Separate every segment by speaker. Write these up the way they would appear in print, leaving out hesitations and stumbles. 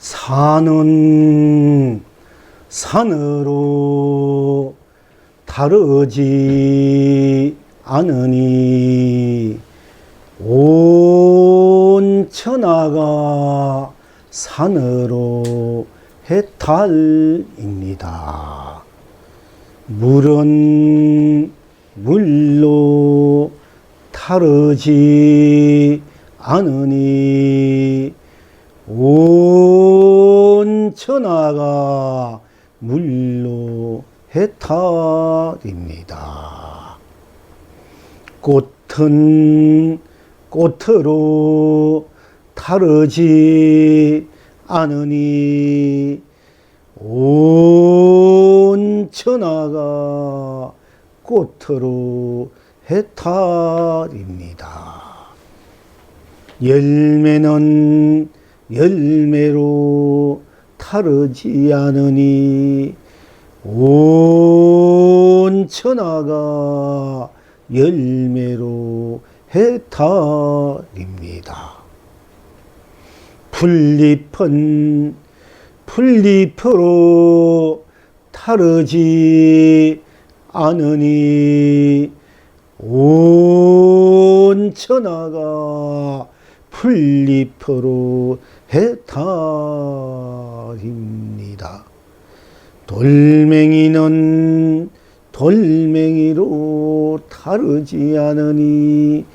Speaker 1: 산은 산으로 다르지 않으니 온 천하가 산으로 해탈입니다. 물은 물로 다르지 않으니 온 천하가 물로 해탈입니다. 꽃은 꽃으로 다르지 않으니 온 천하가 꽃으로 해탈입니다. 열매는 열매로 다르지 않으니 온 천하가 열매로 해탈입니다. 풀잎은 풀잎으로 다르지 않으니 온 천하가 풀잎으로 해탈입니다. 돌멩이는 돌멩이로 다르지 않으니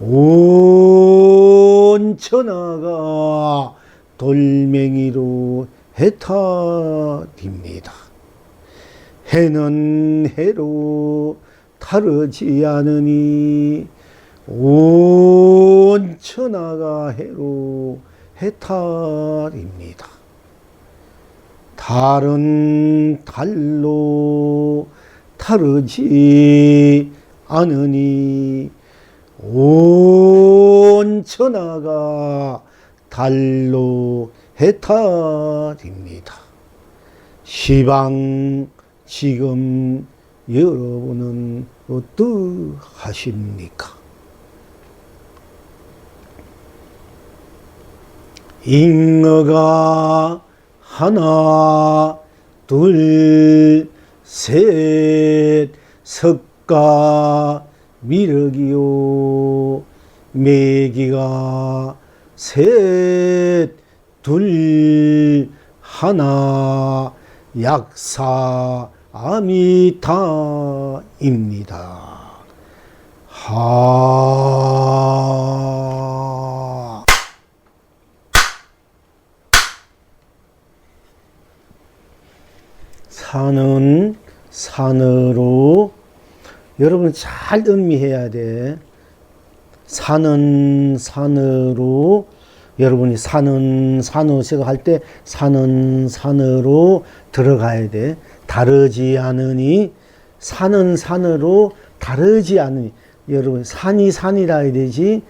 Speaker 1: 온 천하가 돌멩이로 해탈입니다. 해는 해로 다르지 않으니 온 천하가 해로 해탈입니다. 달은 달로 다르지 않으니 온 천하가 달로 해탈입니다. 시방 지금 여러분은 어떠하십니까? 잉어가 하나 둘 셋 석가 미륵이요 매기가 셋 둘 하나 약사 아미타입니다. 하. 산은 산으로 여러분 잘 음미해야 돼. 산은 산으로 여러분이 산은 산으로 생각할 때 산은 산으로 들어가야 돼. 다르지 않으니 산은 산으로 다르지 않으니 여러분 산이 산이라 해야 되지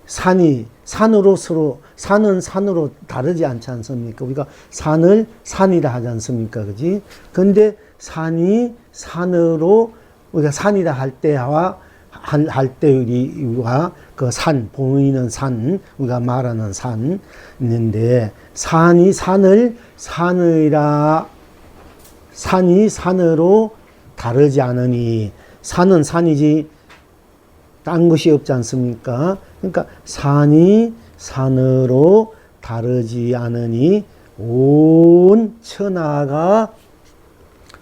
Speaker 1: 산이 산으로 서로 산은 산으로 다르지 않지 않습니까? 우리가 산을 산이라 하지 않습니까? 그지? 근데 산이 산으로 우리가 산이라 할 때와 할 때 우리가 그 산, 보이는 산, 우리가 말하는 산 있는데 산이 산을 산이라 산이 산으로 다르지 않으니 산은 산이지 딴 것이 없지 않습니까? 그러니까 산이 산으로 다르지 않으니 온 천하가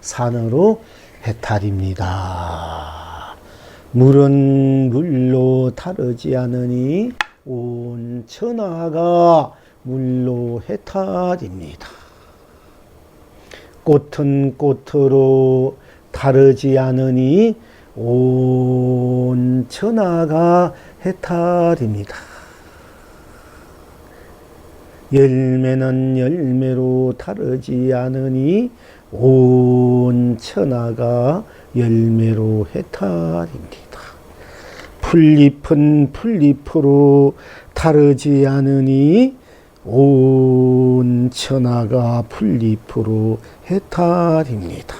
Speaker 1: 산으로 해탈입니다. 물은 물로 다르지 않으니 온 천하가 물로 해탈입니다. 꽃은 꽃으로 다르지 않으니 온 천하가 해탈입니다. 열매는 열매로 다르지 않으니 온 천하가 열매로 해탈입니다. 풀잎은 풀잎으로 다르지 않으니 온 천하가 풀잎으로 해탈입니다.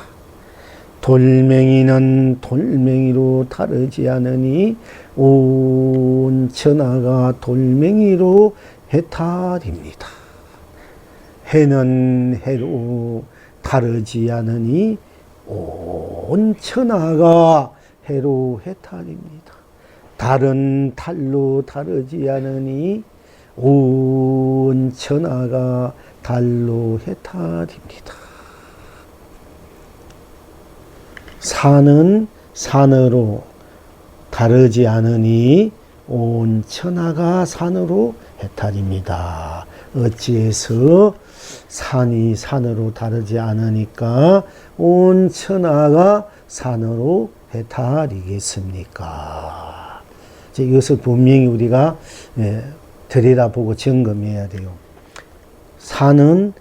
Speaker 1: 돌멩이는 돌멩이로 다르지 않으니 온 천하가 돌멩이로 해탈입니다. 해는 해로 다르지 않으니 온 천하가 해로 해탈입니다. 달은 달로 다르지 않으니 온 천하가 달로 해탈입니다. 산은 산으로 다르지 않으니 온 천하가 산으로 해탈입니다. 어찌해서 산이 산으로 다르지 않으니까 온 천하가 산으로 해탈이겠습니까? 이것을 분명히 우리가 들여다보고 점검해야 돼요. 산은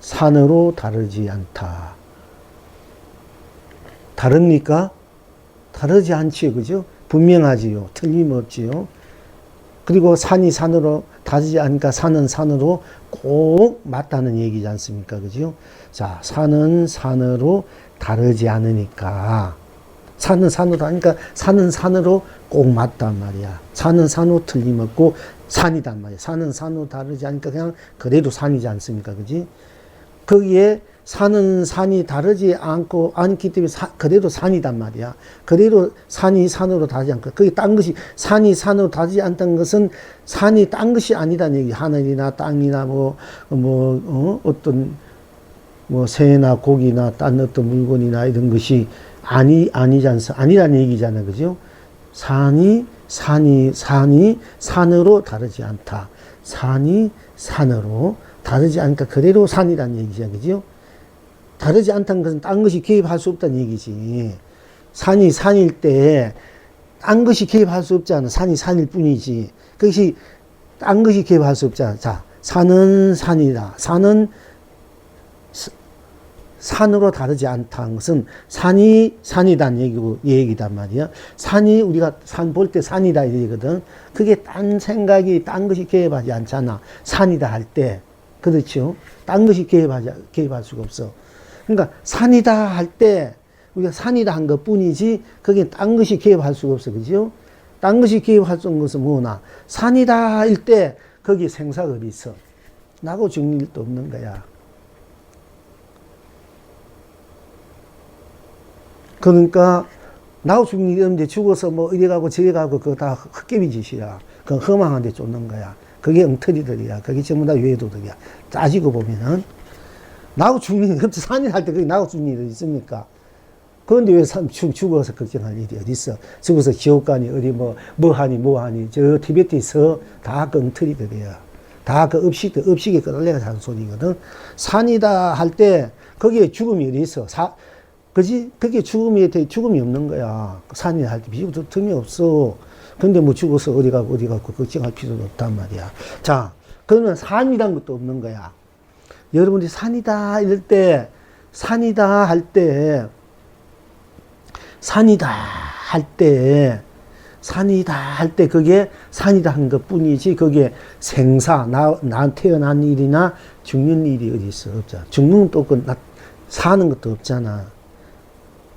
Speaker 1: 산으로 다르지 않다. 다릅니까? 다르지 않지요. 그죠? 분명하지요. 틀림없지요. 그리고 산이 산으로 다르지 않으니까 산은 산으로 꼭 맞다는 얘기지 않습니까? 그죠? 자, 산은 산으로 다르지 않으니까, 산은 산으로 다르니까 산은 산으로 꼭 맞단 말이야. 산은 산으로 틀림없고 산이단 말이야. 산은 산으로 다르지 않으니까 그냥 그래도 산이지 않습니까? 그지? 거기에 산은 산이 다르지 않기 때문에 그래도 산이단 말이야. 그래도 산이 산으로 다르지 않고, 거기 딴 것이, 산이 산으로 다르지 않다는 것은 산이 딴 것이 아니다는 얘기. 하늘이나 땅이나 어떤, 새나 고기나 딴 어떤 물건이나 이런 것이 아니라는 얘기잖아. 그죠? 산이 산으로 다르지 않다. 산이 산으로 다르지 않으니까 그대로 산이라는 얘기죠. 그죠? 다르지 않다는 것은 딴 것이 개입할 수 없다는 얘기지. 산이 산일 때 딴 것이 개입할 수 없잖아. 산이 산일 뿐이지. 그것이 딴 것이 개입할 수 없잖아. 자, 산은 산이다. 산은 산으로 다르지 않다는 것은 산이 산이다는 얘기단 말이야. 산이 우리가 산 볼 때 산이다 이거거든. 그게 딴 생각이 딴 것이 개입하지 않잖아. 산이다 할 때. 그렇죠? 딴 것이 개입할 수가 없어. 그러니까 산이다 할 때 우리가 산이다 한 것 뿐이지 거기에 딴 것이 개입할 수가 없어. 그죠? 딴 것이 개입할 수 없는 것은 뭐나? 산이다 할 때 거기에 생사가 어디 있어? 나고 죽는 일도 없는 거야. 그러니까 나고 죽는 일이 없는데 죽어서 이래 가고 저래 가고 그거 다 헛개비 짓이야. 그건 허망한 데 쫓는 거야. 그게 엉터리들이야. 그게 전부 다 외도들이야. 따지고 보면은 나고 죽는 일이 없지. 산일 할 때 그게 나고 죽는 일이 있습니까? 그런데 왜 죽어서 걱정할 일이 어디 있어? 죽어서 지옥 가니 어디 뭐 하니 저 티베트에서 다 그 엉터리들이야. 다 그 업식에 끌어내가 하는 소리거든. 산이다 할 때 거기에 죽음이 어디 있어? 그지? 그게 죽음이 없는 거야. 산이 할 때 비교도 틈이 없어. 근데 죽어서 어디 가고 걱정할 필요도 없단 말이야. 자, 그러면 산이란 것도 없는 거야. 여러분들이 산이다 이럴 때, 산이다 할 때 그게 산이다 한 것 뿐이지, 그게 생사, 나 태어난 일이나 죽는 일이 어디 있어? 없잖아. 죽는 또 사는 것도 없잖아.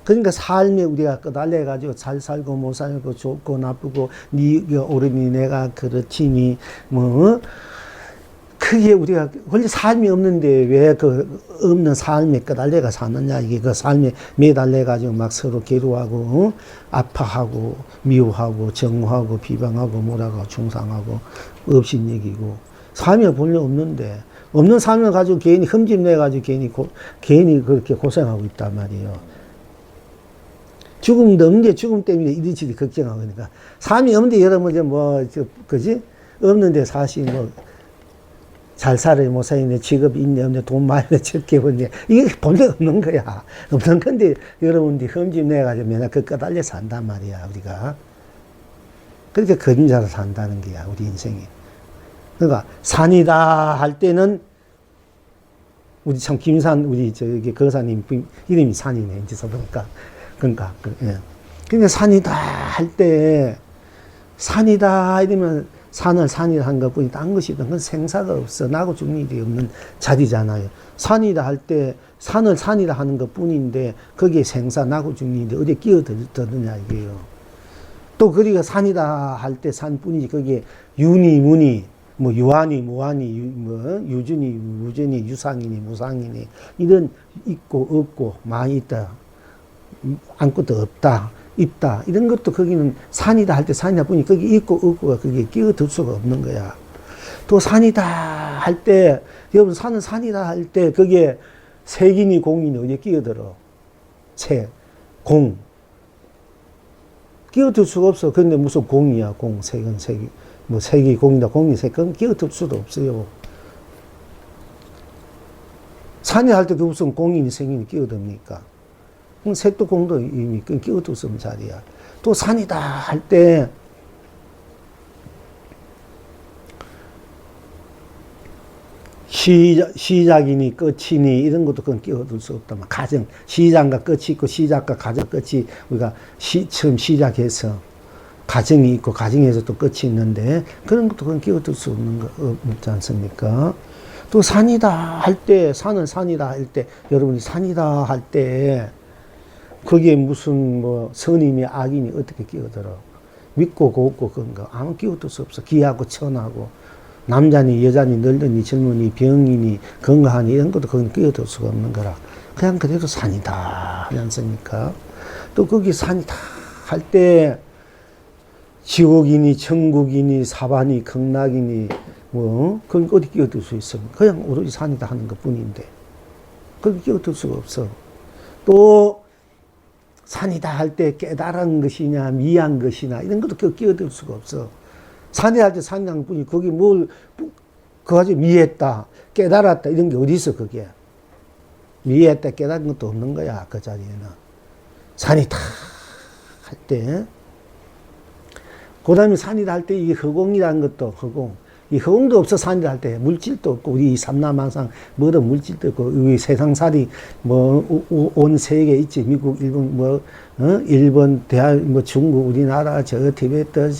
Speaker 1: 그러니까 삶에 우리가 끄달려가지고 잘 살고 못 살고 좋고 나쁘고 네가 옳으니 내가 그렇지니 그게 우리가 원래 삶이 없는데 왜 그 없는 삶에 끄달려가 사느냐. 이게 그 삶에 매달려가지고 막 서로 괴로워하고 아파하고 미워하고 정하고 비방하고 뭐라고 중상하고 업신여기고 삶이 본래 없는데 없는 삶을 가지고 괜히 흠집내가지고 괜히 그렇게 고생하고 있단 말이에요. 죽음도 없는데 죽음 때문에 이리저리 걱정하고 그러니까 삶이 없는데 여러분 그지? 없는데 사실 잘 살아야 못 사는데 직업이 있네 없네 돈 많이 적게 버네 이게 본래 없는 거야. 없는 건데 여러분들이 흠집내가지고 맨날 그까 달려 산단 말이야 우리가. 그렇게 그림자로 산다는 거야 우리 인생이. 그러니까 산이다 할 때는 우리 참 김산 우리 거사님 이름이 산이네 이제서 보니까. 그러니까 산이다 할 때 산이다 이러면 산을 산이라 한 것뿐이 딴 것이든 그건 생사가 없어. 나고 죽는 일이 없는 자리잖아요. 산이다 할 때 산을 산이라 하는 것뿐인데 거기에 생사 나고 죽는 일이 어디에 끼어들느냐 이게요. 또 거기가 산이다 할 때 산뿐이지 거기에 윤이 문이 뭐 유한이, 무한이, 뭐 유준이, 무준이, 유상이니, 무상이니 이런 있고 없고 많이 있다, 아무것도 없다, 있다 이런 것도 거기는 산이다 할 때 산이다 보니 거기 있고 없고가 그게 끼어들 수가 없는 거야. 또 산이다 할 때 여러분 산은 산이다 할 때 거기에 색이니 공이니 어디에 끼어들어? 색, 공 끼어들 수가 없어. 근데 무슨 공이야? 공, 색은 색이 뭐 색이 공이다 공이 색 그건 끼어들 수도 없어요. 산이 할 때 그 무슨 공이니 색이니 끼어듭니까? 그럼 색도 공도 이미 끼어들 수 없는 자리야. 또 산이다 할 때 시작이니 끝이니 이런 것도 그건 끼어들 수 없다만 가정 시작과 끝이 있고 시작과 가정 끝이 우리가 처음 시작해서 가정이 있고 가정에서 또 끝이 있는데 그런 것도 그건 끼어들 수 없는 거 없지 않습니까? 또 산이다 할 때 산은 산이다 할 때 여러분이 산이다 할 때 거기에 무슨 뭐 선이니 악이니 어떻게 끼어들어? 믿고 곱고 그런 거 아무 끼어들 수 없어. 기하고 천하고 남자니 여자니 늙은이 젊은이 병이니 건강하니 이런 것도 거기는 끼어들 수가 없는 거라 그냥 그래도 산이다 하지 않습니까? 또 거기 산이다 할 때 지옥이니 천국이니 사반이 극락이니 뭐 그건 어디 끼어들 수 있어? 그냥 오로지 산이다 하는 것 뿐인데 거기 끼어들 수가 없어. 또 산이다 할 때 깨달은 것이냐 미한 것이냐 이런 것도 끼어들 수가 없어. 산이다 할 때 산이라는 뿐이 거기 뭘 그거 가지고 미했다 깨달았다 이런 게 어디 있어 그게. 미했다 깨달은 것도 없는 거야 그 자리에는. 산이다 할 때 그 다음에 산이다 할 때 이 허공이라는 것도 허공. 이 허공도 없어 산이다 할 때 물질도 없고 우리 삼남한상 뭐든 물질도 없고 우리 세상살이 뭐 온 세계 있지 미국 일본 뭐 일본 대한 뭐 중국 우리나라 저 티베트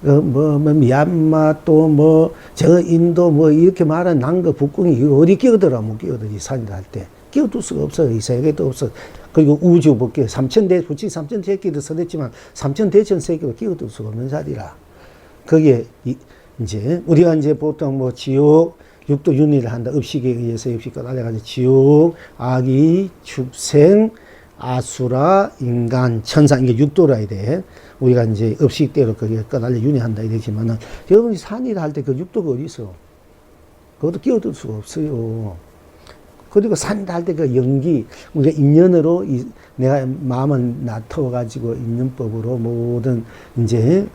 Speaker 1: 저뭐 미얀마 또 뭐 저 인도 뭐 이렇게 말한 남거 북궁이 어디 끼어들어 못 끼어들지 산이다 할 때 끼어들 수가 없어. 이 세계도 없어. 그리고 우주 법계 3,000대 부치 3,000대끼도 서댔지만 3,000대천 세계도 끼어들 수가 없는 자리라. 거기에 이제 우리가 이제 보통 뭐 지옥 육도 윤리를 한다. 업식에 의해서 업식과 달려가지고 지옥, 악이, 축생, 아수라, 인간, 천사 이게 육도라 해야 돼. 우리가 이제 업식대로 거기에 꺼달려 윤회한다 이러지만은 여러분이 산이라 할 때 그 육도가 어디 있어? 그것도 끼어들 수가 없어요. 그리고 산이다 할 때 그 연기, 우리가 인연으로 내가 마음을 놔둬가지고 인연법으로 모든 이제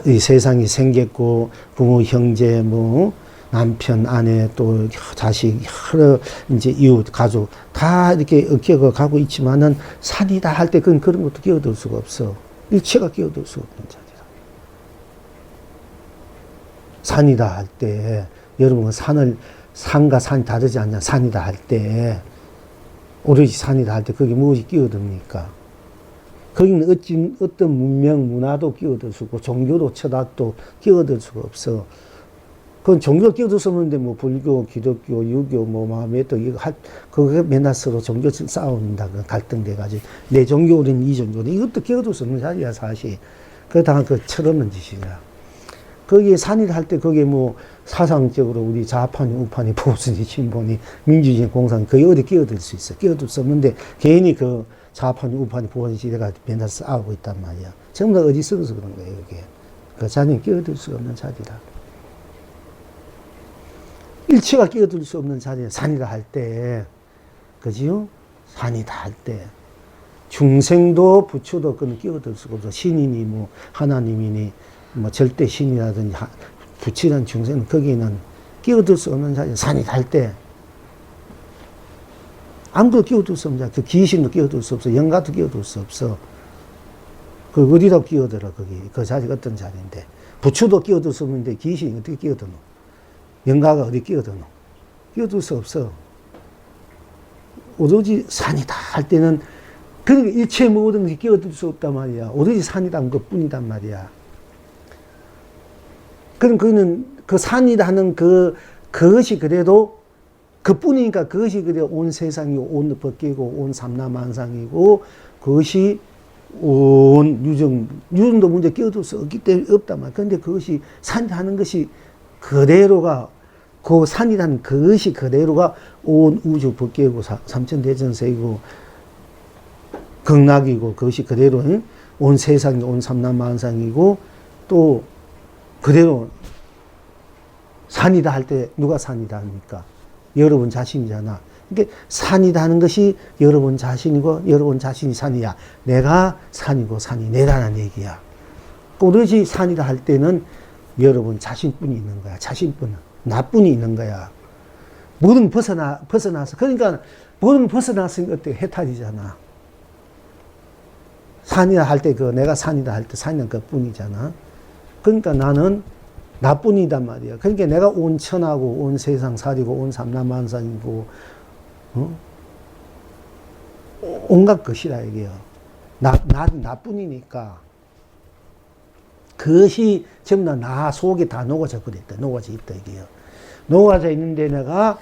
Speaker 1: 이 세상이 생겼고 부모, 형제, 뭐 남편, 아내, 또 자식, 여러 이제 이웃, 가족 다 이렇게 엮여 가고 있지만은 산이다 할 때 그런 것도 끼어들 수가 없어. 일체가 끼어들 수가 없는 자리라. 산이다 할 때 여러분 산과 산이 다르지 않냐? 산이다 할 때 오로지 산이다 할 때 거기 무엇이 끼어듭니까? 거기는 어떤 문명, 문화도 끼어들 수 없고, 종교도 철학도 끼어들 수가 없어. 그건 종교 끼어들 수 없는데, 뭐, 불교, 기독교, 유교, 뭐, 마음에도, 이거 그거 맨날 서로 종교 싸운다. 갈등돼가지고. 내 종교, 우리는 이 종교. 이것도 끼어들 수 없는 자리야, 사실. 그렇다면 그 철없는 짓이야. 거기에 산이다 할 때, 거기에 뭐, 사상적으로 우리 좌판이, 우판이, 보수니, 진보니, 민주주의, 공산, 거기 어디 끼어들 수 있어. 끼어들 수 없는데, 괜히 그, 좌판이, 우판이, 보수 시대가 맨날 싸우고 있단 말이야. 전부 다 어디 썩어서 그런 거예요, 이게. 그 자리에 끼어들 수 없는 자리다. 일체가 끼어들 수 없는 자리에 산이다 할 때, 그지요? 산이다 할 때. 중생도 부처도 그는 끼어들 수가 없어. 신이니, 뭐, 하나님이니, 뭐, 절대 신이라든지, 부처라는 중생은 거기는 끼어들 수 없는 자리에 산이다 할 때, 아무도 끼어들 수 없는 자리. 그 귀신도 끼어들 수 없어. 영가도 끼어들 수 없어. 그 어디다 끼어들어, 거기. 그 자리가 어떤 자리인데. 부처도 끼어들 수 없는데 귀신이 어떻게 끼어드노? 영가가 어디 끼어드노? 끼어들 수 없어. 오로지 산이다 할 때는, 그러니까 일체 모든 것이 끼어들 수 없단 말이야. 오로지 산이다 것 뿐이단 말이야. 그럼 그는 그 산이다 하는 그것이 그래도 그뿐이니까 그것이 그래 온 세상이 온 법계고 온 삼라만상이고 그것이 온 유정도 문제 끼어들 수 없기 때문에 없단 말이야. 그런데 그것이 산이라는 것이 그대로가, 그 산이라는 그것이 그대로가 온 우주 법계고 삼천대천세이고 극락이고 그것이 그대로 온 세상이 온 삼라만상이고 또 그대로 산이다 할 때 누가 산이다 합니까? 여러분 자신이잖아. 그러니까 산이다 하는 것이 여러분 자신이고 여러분 자신이 산이야. 내가 산이고 산이 내라는 얘기야. 오로지 산이다 할 때는 여러분 자신뿐이 있는 거야. 자신뿐. 나뿐이 있는 거야. 모든 벗어나서. 그러니까 모든 벗어났으니까 어때? 해탈이잖아. 산이다 할 때 내가 산이다 할 때 산이는 그뿐이잖아. 그러니까 나는 나뿐이단 말이야. 그러니까 내가 온 천하고 온 세상 살이고 온 삼라만상이고 온갖 것이라 이게요. 나뿐이니까. 그것이 전부 다 나 속에 다 녹아져 버렸다. 녹아져 있다 이게요. 녹아져 있는데 그러니까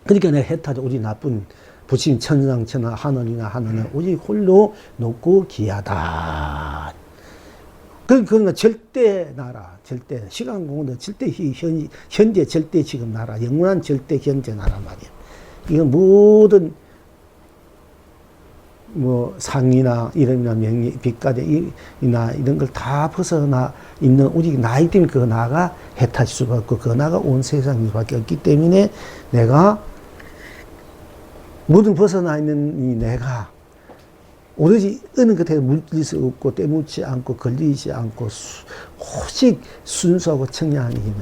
Speaker 1: 내가 해탈 우리 나쁜 부처님 천상천하 하늘이나 하늘은 오직 홀로 높고 귀하다. 그러니까 절대 나라, 절대 시간 공도 절대 현재 절대 지금 나라, 영원한 절대 현재 나라 말이야. 이건 모든 뭐 상이나 이름이나 명예, 빛가대이나 이런 걸 다 벗어나 있는 오직 나이기 때문에 그 나가 해탈 수가 없고 그 나가 온 세상일 수밖에 없기 때문에 내가 모든 벗어나 있는 이 내가 오로지 어느 것에 물릴 수 없고 때묻지 않고 걸리지 않고 오직 순수하고 청량한 이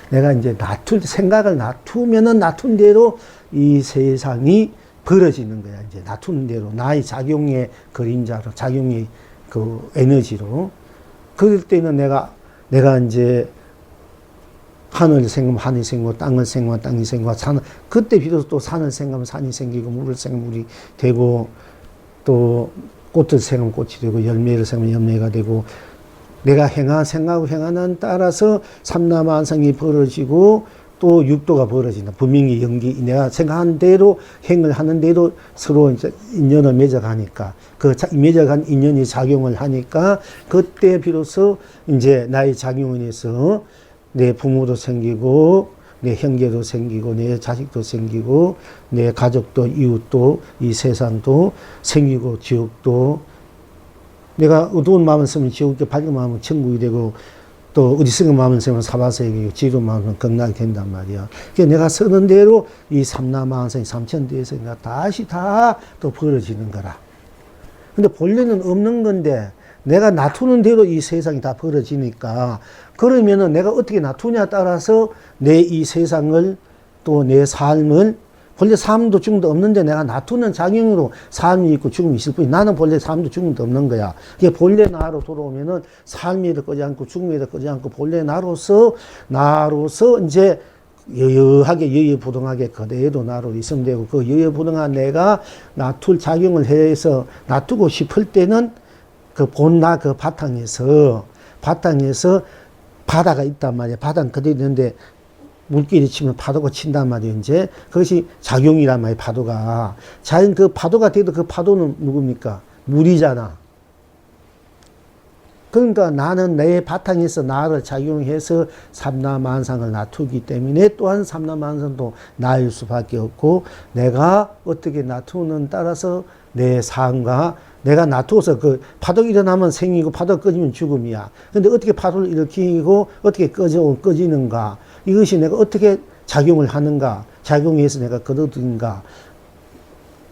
Speaker 1: 내가 이제 생각을 놔두면은 놔둔 대로 이 세상이 벌어지는 거야. 이제 놔두는 대로 나의 작용의 그림자로 작용의 그 에너지로. 그럴 때는 내가 이제 하늘을 생각하면 하늘이 생기고 땅을 생각하면 땅이 생기고 산을 그때 비로소 또 산을 생각하면 산이 생기고 물을 생각하면 물이 되고 또 꽃을 생각하면 꽃이 되고 열매를 생각하면 열매가 되고 내가 생각하고 행하는 따라서 삼라만상이 벌어지고 또 육도가 벌어진다. 분명히 내가 생각한 대로 행을 하는 대로 서로 이제 인연을 맺어가니까 그 맺어간 인연이 작용을 하니까 그때 비로소 이제 나의 작용에 의해서 내 부모도 생기고 내 형제도 생기고 내 자식도 생기고 내 가족도 이웃도 이 세상도 생기고 지옥도 내가 어두운 마음을 쓰면 지옥도 밝은 마음은 천국이 되고 또 어리석은 마음을 쓰면 사바세계고 지혜로운 마음은 극락이 된단 말이야. 그러니까 내가 쓰는 대로 이 삼라만상이 삼천대에서 다시 다 또 벌어지는 거라. 근데 본래는 없는 건데 내가 놔두는 대로 이 세상이 다 벌어지니까 그러면은 내가 어떻게 놔두냐에 따라서 내 이 세상을 또 내 삶을 본래 삶도 죽음도 없는데 내가 놔두는 작용으로 삶이 있고 죽음이 있을 뿐이 나는 본래 삶도 죽음도 없는 거야. 이게 본래 나로 돌아오면은 삶에도 꺼지 않고 죽음에도 꺼지 않고 본래 나로서 이제 여여하게 여여부동하게 그대로 나로 있으면 되고 그 여여부동한 내가 놔둘 작용을 해서 놔두고 싶을 때는 그 본나 그 바탕에서 바다가 있단 말이야. 바다는 그대로 있는데 물길이 치면 파도가 친단 말이에요. 이제 그것이 작용이란 말이에요. 파도가. 자연 그 파도가 돼도 그 파도는 누굽니까? 물이잖아. 그러니까 나는 내 바탕에서 나를 작용해서 삼라만상을 놔두기 때문에 또한 삼라만상도 나일 수밖에 없고 내가 어떻게 놔두는 따라서 내 삶과 내가 놔두어서 그 파도가 일어나면 생이고 파도가 꺼지면 죽음이야. 근데 어떻게 파도를 일으키고 어떻게 꺼지는가? 이것이 내가 어떻게 작용을 하는가? 작용해서 내가 거둬들인가?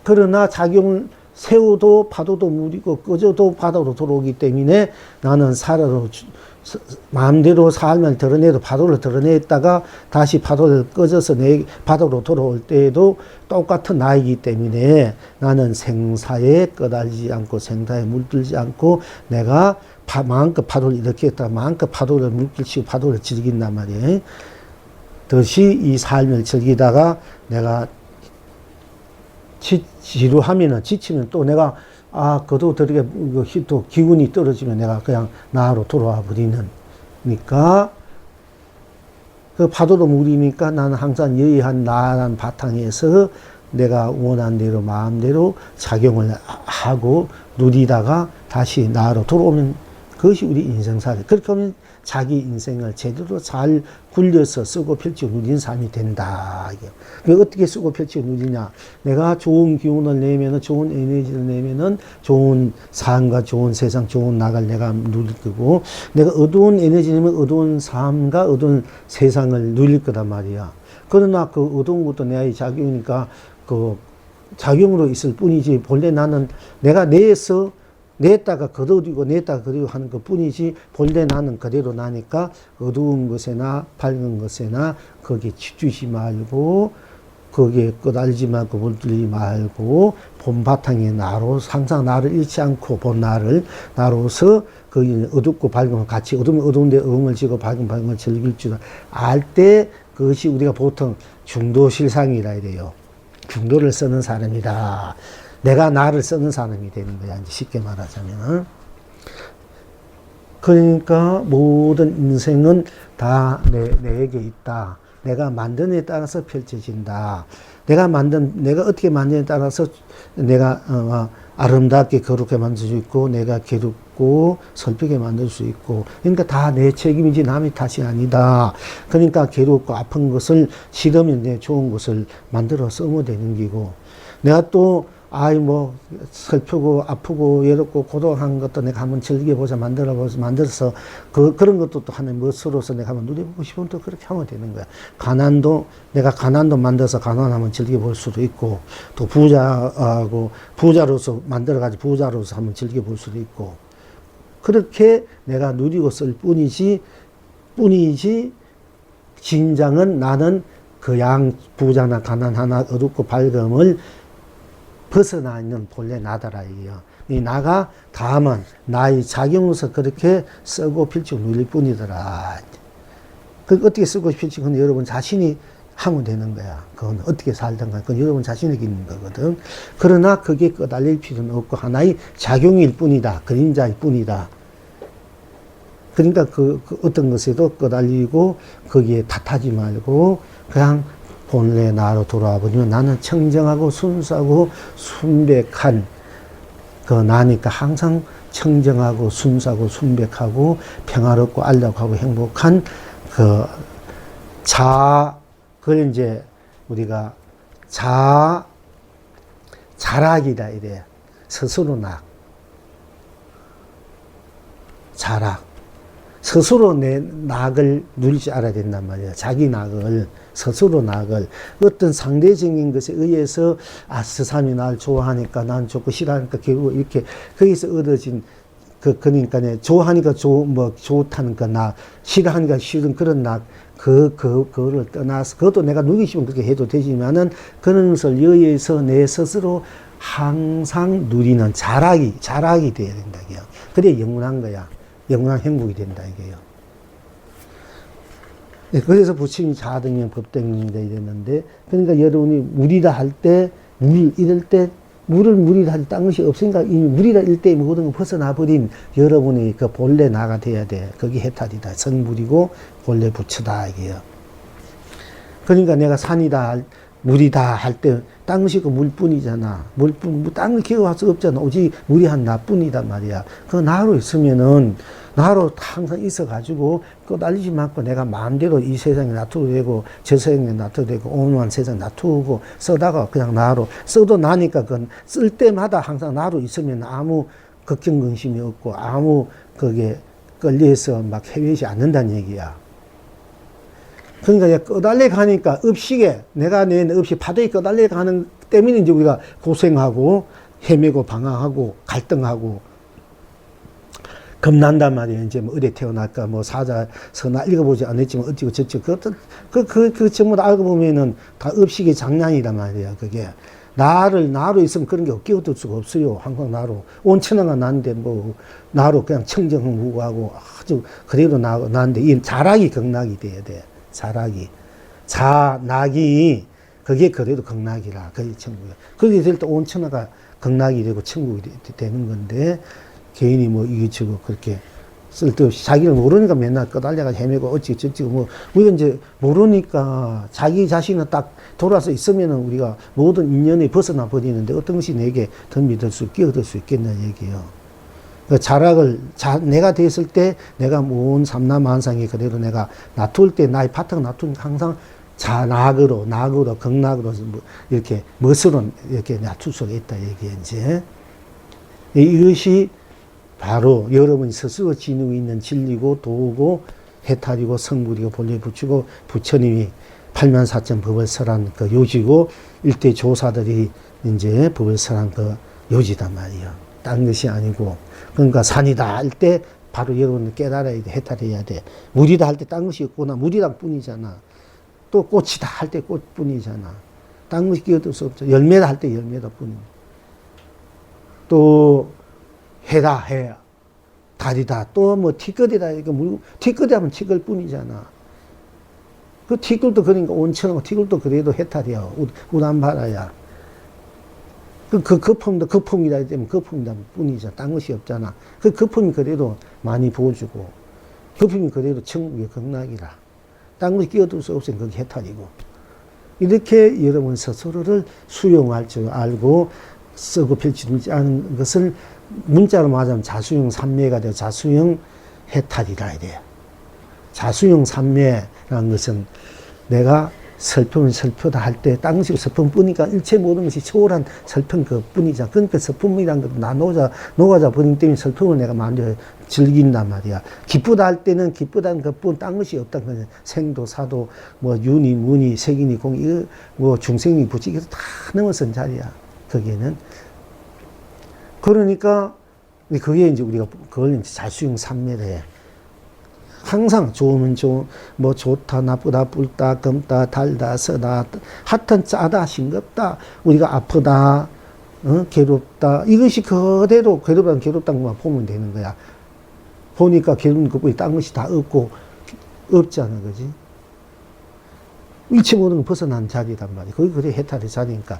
Speaker 1: 그러나 작용을 세워도 파도도 물이고 꺼져도 바다로 들어오기 때문에 나는 살아로 마음대로 삶을 드러내도 파도를 드러냈다가 다시 파도를 꺼져서 내 바다로 돌아올 때에도 똑같은 나이기 때문에 나는 생사에 꺼달지 않고 생사에 물들지 않고 내가 마음껏 파도를 일으켰다가 마음껏 파도를 물길치고 파도를 즐긴단 말이에요. 듯이 이 삶을 즐기다가 내가 지루하면은 지치면 또 내가 그도 되게 또 기운이 떨어지면 내가 그냥 나로 돌아와 버리니까 그 파도도 물이니까 나는 항상 여의한 나란 바탕에서 내가 원한 대로 마음대로 작용을 하고 누리다가 다시 나로 돌아오면 그것이 우리 인생살이. 그렇게 하면 자기 인생을 제대로 잘 굴려서 쓰고 펼치고 누리는 삶이 된다. 왜 어떻게 쓰고 펼치고 누리냐? 내가 좋은 기운을 내면은, 좋은 에너지를 내면은 좋은 삶과 좋은 세상, 좋은 나갈 내가 누릴 거고, 내가 어두운 에너지 내면 어두운 삶과 어두운 세상을 누릴 거단 말이야. 그러나 그 어두운 것도 내 작용이니까 그 작용으로 있을 뿐이지, 본래 나는 내가 냈다가 거두고 냈다가 거두고 하는 것 뿐이지, 본래 나는 그대로 나니까 어두운 것에나 밝은 것에나 거기에 치주지 말고, 거기에 끄달지 말고 물들지 말고, 본 바탕에 나로 항상 나를 잃지 않고 본 나로서 거기 어둡고 밝음을 같이, 어두우면 어두운데 어음을 지고 밝은 밝음을 즐길 줄 알 때, 그것이 우리가 보통 중도실상이라 이래요. 중도를 쓰는 사람이다. 내가 나를 쓰는 사람이 되는 거야. 이제 쉽게 말하자면. 그러니까 모든 인생은 다 내게 있다. 내가 만든 데 따라서 펼쳐진다. 내가 어떻게 만드냐에 따라서 내가 아름답게 거룩하게 만들 수 있고, 내가 괴롭고 슬프게 만들 수 있고, 그러니까 다 내 책임이지 남의 탓이 아니다. 그러니까 괴롭고 아픈 것을 싫으면 내 좋은 것을 만들어 쓰면 되는 기고, 내가 또 슬프고 아프고 외롭고 고독한 것도 내가 한번 즐겨보자, 만들어서 그런 것도 또 하는 것으로서 내가 한번 누려보고 싶으면 또 그렇게 하면 되는 거야. 내가 가난도 만들어서 가난하면 즐겨볼 수도 있고, 또 부자로서 만들어가지고 부자로서 한번 즐겨볼 수도 있고, 그렇게 내가 누리고 쓸 뿐이지, 진정은 나는 그 양 부자나 가난하나 어둡고 밝음을 벗어나 있는 본래 나다라 이요. 이 나가 다만 나의 작용으로서 그렇게 쓰고 펼치고 누릴 뿐이더라. 그 어떻게 쓰고 펼치고 그건 여러분 자신이 하면 되는 거야. 그건 어떻게 살든가 그건 여러분 자신에게 있는 거거든. 그러나 그게 끄달릴 필요는 없고 하나의 작용일 뿐이다. 그림자일 뿐이다. 그러니까 그 어떤 것에도 끄달리고 거기에 탓하지 말고 그냥 본래 나로 돌아와 보면 나는 청정하고 순수하고 순백한 그 나니까 항상 청정하고 순수하고 순백하고 평화롭고 안락하고 행복한 그걸 이제 우리가 자락이다 이래. 스스로 자락. 스스로 내 낙을 누릴 줄 알아야 된단 말이야. 자기 낙을, 스스로 낙을. 어떤 상대적인 것에 의해서, 저 사람이 날 좋아하니까 난 좋고 싫어하니까 결국 이렇게, 거기서 얻어진, 그러니까, 좋아하니까 좋다는 그 낙, 싫어하니까 싫은 그런 낙, 그거를 떠나서, 그것도 내가 누리고 싶으면 그렇게 해도 되지만은, 그런 것을 여의해서 내 스스로 항상 누리는 자락이 돼야 된다. 그래, 영원한 거야. 영원한 행복이 된다, 이게요. 네, 그래서 부처님이 자등령, 법등령이다 이랬는데, 그러니까 여러분이 물이다 할 때, 이럴 때, 물이다 할 때 딴 것이 없으니까, 이미 물이다 일 때 모든 걸 벗어나버린 여러분이 그 본래 나가 돼야 돼. 그게 해탈이다. 성불이고, 본래 부처다, 이게요. 그러니까 내가 물이다 할 때, 딴 것이 그 물뿐이잖아. 딴 거 기억할 수 없잖아. 오직 물이 한 나뿐이단 말이야. 그 나로 있으면은, 나로 항상 있어가지고, 끄달리지 않고 내가 마음대로 이 세상에 놔두도 되고, 저 세상에 놔두도 되고, 오늘만 세상 놔두고, 쓰다가 그냥 나로, 써도 나니까 그건 쓸 때마다 항상 나로 있으면 아무 걱정, 근심이 없고, 아무 그게 끌려서 막 헤매지 않는다는 얘기야. 그러니까 끄달려 가니까 업식에 내가 낸 업식 파도에 끄달려 가는 때문에 이제 우리가 고생하고 헤매고 방황하고 갈등하고 겁난단 말이에요. 이제 뭐 어디 태어날까 뭐 사자 서나 읽어보지 않았지만 어찌고 저찌고 그 전부 다 알고 보면은 다 업식의 장난이란 말이야. 그게 나로 있으면 그런 게 끼어들 수가 없어요. 항상 나로 온천하가 나는데 뭐 나로 그냥 청정무구하고 아주 그대로 나는데 이 자락이 극락이 돼야 돼. 자락이, 그게 그래도 극락이라, 그게 천국이야. 그게 될 때 온천하가 극락이 되고 천국이 되는 건데, 개인이 뭐 이것저것 그렇게 쓸데없이 자기를 모르니까 맨날 끄달려가 헤매고 어찌저찌고 뭐 우리가 이제 모르니까 자기 자신은 딱 돌아서 있으면은 우리가 모든 인연에 벗어나 버리는데 어떤 것이 내게 더 믿을 수 끼어들 수 있겠냐 얘기예요. 그 내가 됐을 때 내가 모은 삼라만상이 그대로 내가 놔둘 때 나의 파트가 놔두니까 항상 낙으로 극락으로 뭐 이렇게 멋으로 이렇게 놔둘 수가 있다 얘기예요. 이제 이것이 바로 여러분이 스스로 지니고 있는 진리고 도고 해탈이고 성불이고 본래 부처고 부처님이 84,000 법을 설한 그 요지고 일대 조사들이 이제 법을 설한 그 요지단 말이에요. 딴 것이 아니고. 그러니까 산이다 할 때 바로 여러분은 깨달아야 돼. 해탈해야 돼. 물이다 할 때 딴 것이 없구나. 물이랑 뿐이잖아. 또 꽃이다 할 때 꽃뿐이잖아. 딴 것이 끼어들 수 없죠. 열매다 할 때 열매다 뿐이야. 또 해다 해. 달이다. 또 뭐 티끌이다. 티끌이 하면 티끌 뿐이잖아. 그 티끌도 그러니까 온천하고 티끌도 그래도 해탈이야. 우람바라야. 그 거품도 거품이라 되면 거품이다 뿐이잖아. 딴 것이 없잖아. 그 거품이 그래도 많이 보여주고, 거품이 그래도 천국의 극락이라. 딴 것이 끼어들 수 없으면 그게 해탈이고. 이렇게 여러분 스스로를 수용할 줄 알고 쓰고 펼치지 않은 것을 문자로 말하자면 자수용 삼매가 되어 자수용 해탈이라 해야 돼요. 자수용 삼매라는 것은 내가 설품은 설표다 할 때 당시 설품 뿐이니까 일체 모든 것이 초월한 설품 그 뿐이자. 그러니까 설품이란 것도 나 녹아져 버린 때문에 설품을 내가 마음대로 즐긴단 말이야. 기쁘다 할 때는 기쁘다는 것뿐 딴 것이 없다는 거냐. 생도 사도 뭐 윤이 문이 색이니 공이 뭐 중생이 부치기 다 넘어선 자리야. 거기에는. 그러니까 그게 이제 우리가 그걸 이제 자수용 삼매래. 항상 좋으면 뭐 좋다, 나쁘다, 뿔다, 검다, 달다, 쓰다, 하여튼 짜다, 싱겁다, 우리가 아프다, 괴롭다. 이것이 그대로 괴롭다는 것만 보면 되는 거야. 보니까 괴롭는 것뿐이 딴 것이 다 없잖아, 그지? 일체 모든 건 벗어난 자리단 말이야. 거기 그래 해탈의 자리니까.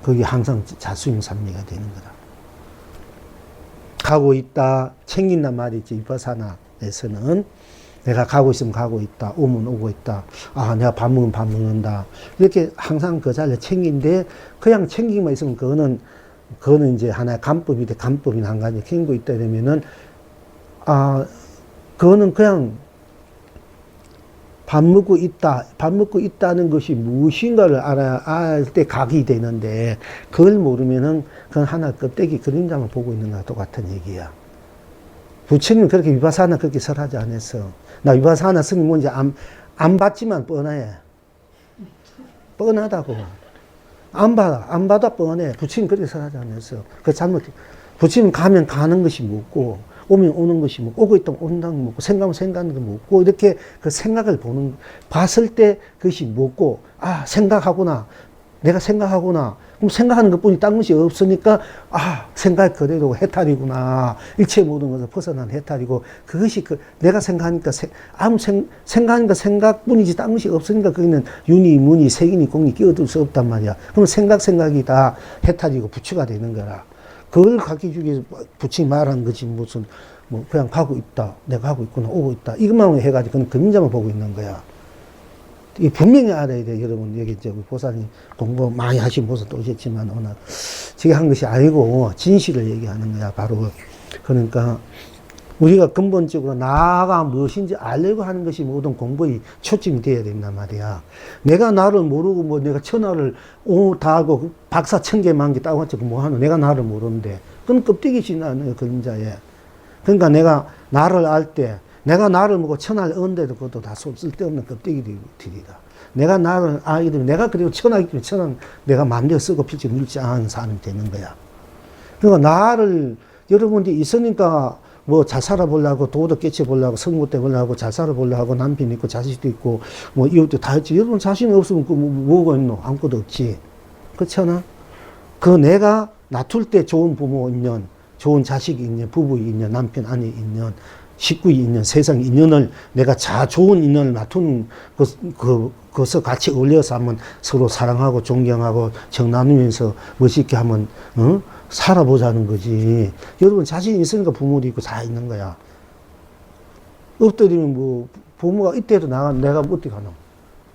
Speaker 1: 거기 항상 자수용 삼매가 되는 거다. 가고 있다, 챙긴단 말이지. 위파사나에서는 내가 가고 있으면 가고 있다, 오면 오고 있다. 아, 내가 밥 먹으면 밥 먹는다. 이렇게 항상 그 자리에 챙긴데 그냥 챙기기만 있으면 그거는 이제 하나의 간법인데 간법이나 한 가지 챙기고 있다 이러면은 그거는 그냥 밥 먹고 있다는 것이 무엇인가를 알 때 각이 되는데, 그걸 모르면은, 그건 하나 껍데기 그림자만 보고 있는 거랑 똑같은 얘기야. 부처님은 그렇게 위파사나 그렇게 설하지 않았어. 나 위파사나 스님 뭔지 안 봤지만 뻔해. 뻔하다고. 안 봐도 뻔해. 부처님 그렇게 설하지 않았어. 그 부처님 가면 가는 것이 묻고, 오면 오는 것이 뭐, 오고 있다면 온다는 거 먹고, 생각하면 생각하는 거 먹고, 이렇게 그 생각을 봤을 때 그것이 먹고, 생각하구나. 내가 생각하구나. 그럼 생각하는 것 뿐이 딴 것이 없으니까, 생각 그대로 해탈이구나. 일체 모든 것을 벗어난 해탈이고, 그것이 내가 생각하니까, 생각하니까 생각뿐이지 딴 것이 없으니까 거기는 윤이, 문이, 색이니, 공이 끼어들 수 없단 말이야. 그럼 생각이 다 해탈이고 부처가 되는 거라. 그걸 가르쳐주기 위해서 부처님 말하는 거지. 무슨, 그냥 가고 있다. 내가 가고 있구나. 오고 있다. 이것만 해가지고 그건 그림자만 보고 있는 거야. 이 분명히 알아야 돼. 여러분, 여기 이제 보살님 공부 많이 하신 보살도 오셨지만, 오늘 저게 한 것이 아니고, 진실을 얘기하는 거야. 바로. 그러니까, 우리가 근본적으로 나가 무엇인지 알려고 하는 것이 모든 공부의 초점이 되어야 된단 말이야. 내가 나를 모르고 내가 천하를 다 하고 박사 1000개 만개 따고 왔지 뭐 하노. 내가 나를 모르는데. 그건 껍데기 지나는 거야, 그림자에. 그러니까 내가 나를 알 때, 내가 나를 보고 천하를 얻는데도 그것도 다 쓸데없는 껍데기들이다. 내가 나를 알게 되면 내가 그리고 천하기 때문에 천하는 내가 마음대로 쓰고 필지 물지 않은 사람이 되는 거야. 그러니까 나를 여러분들이 있으니까 뭐 잘 살아보려고 도덕 깨쳐보려고 성무 때 보려고 잘 살아보려고 남편 있고 자식도 있고 뭐 이것도 다 했지. 여러분 자신 없으면 뭐가 있노? 아무것도 없지. 그렇잖아. 그 내가 놔둘 때 좋은 부모 인연, 좋은 자식이 인연, 부부 인연, 남편 아내 인연, 식구 인연, 세상 인연을 내가 좋은 인연을 놔두는 그것을 같이 어울려서 한번 서로 사랑하고 존경하고 정 나누면서 멋있게 한번 살아보자는 거지. 여러분 자신이 있으니까 부모도 있고 다 있는 거야. 엎드리면 뭐 부모가 이때도 나가면 내가 어떻게 가노?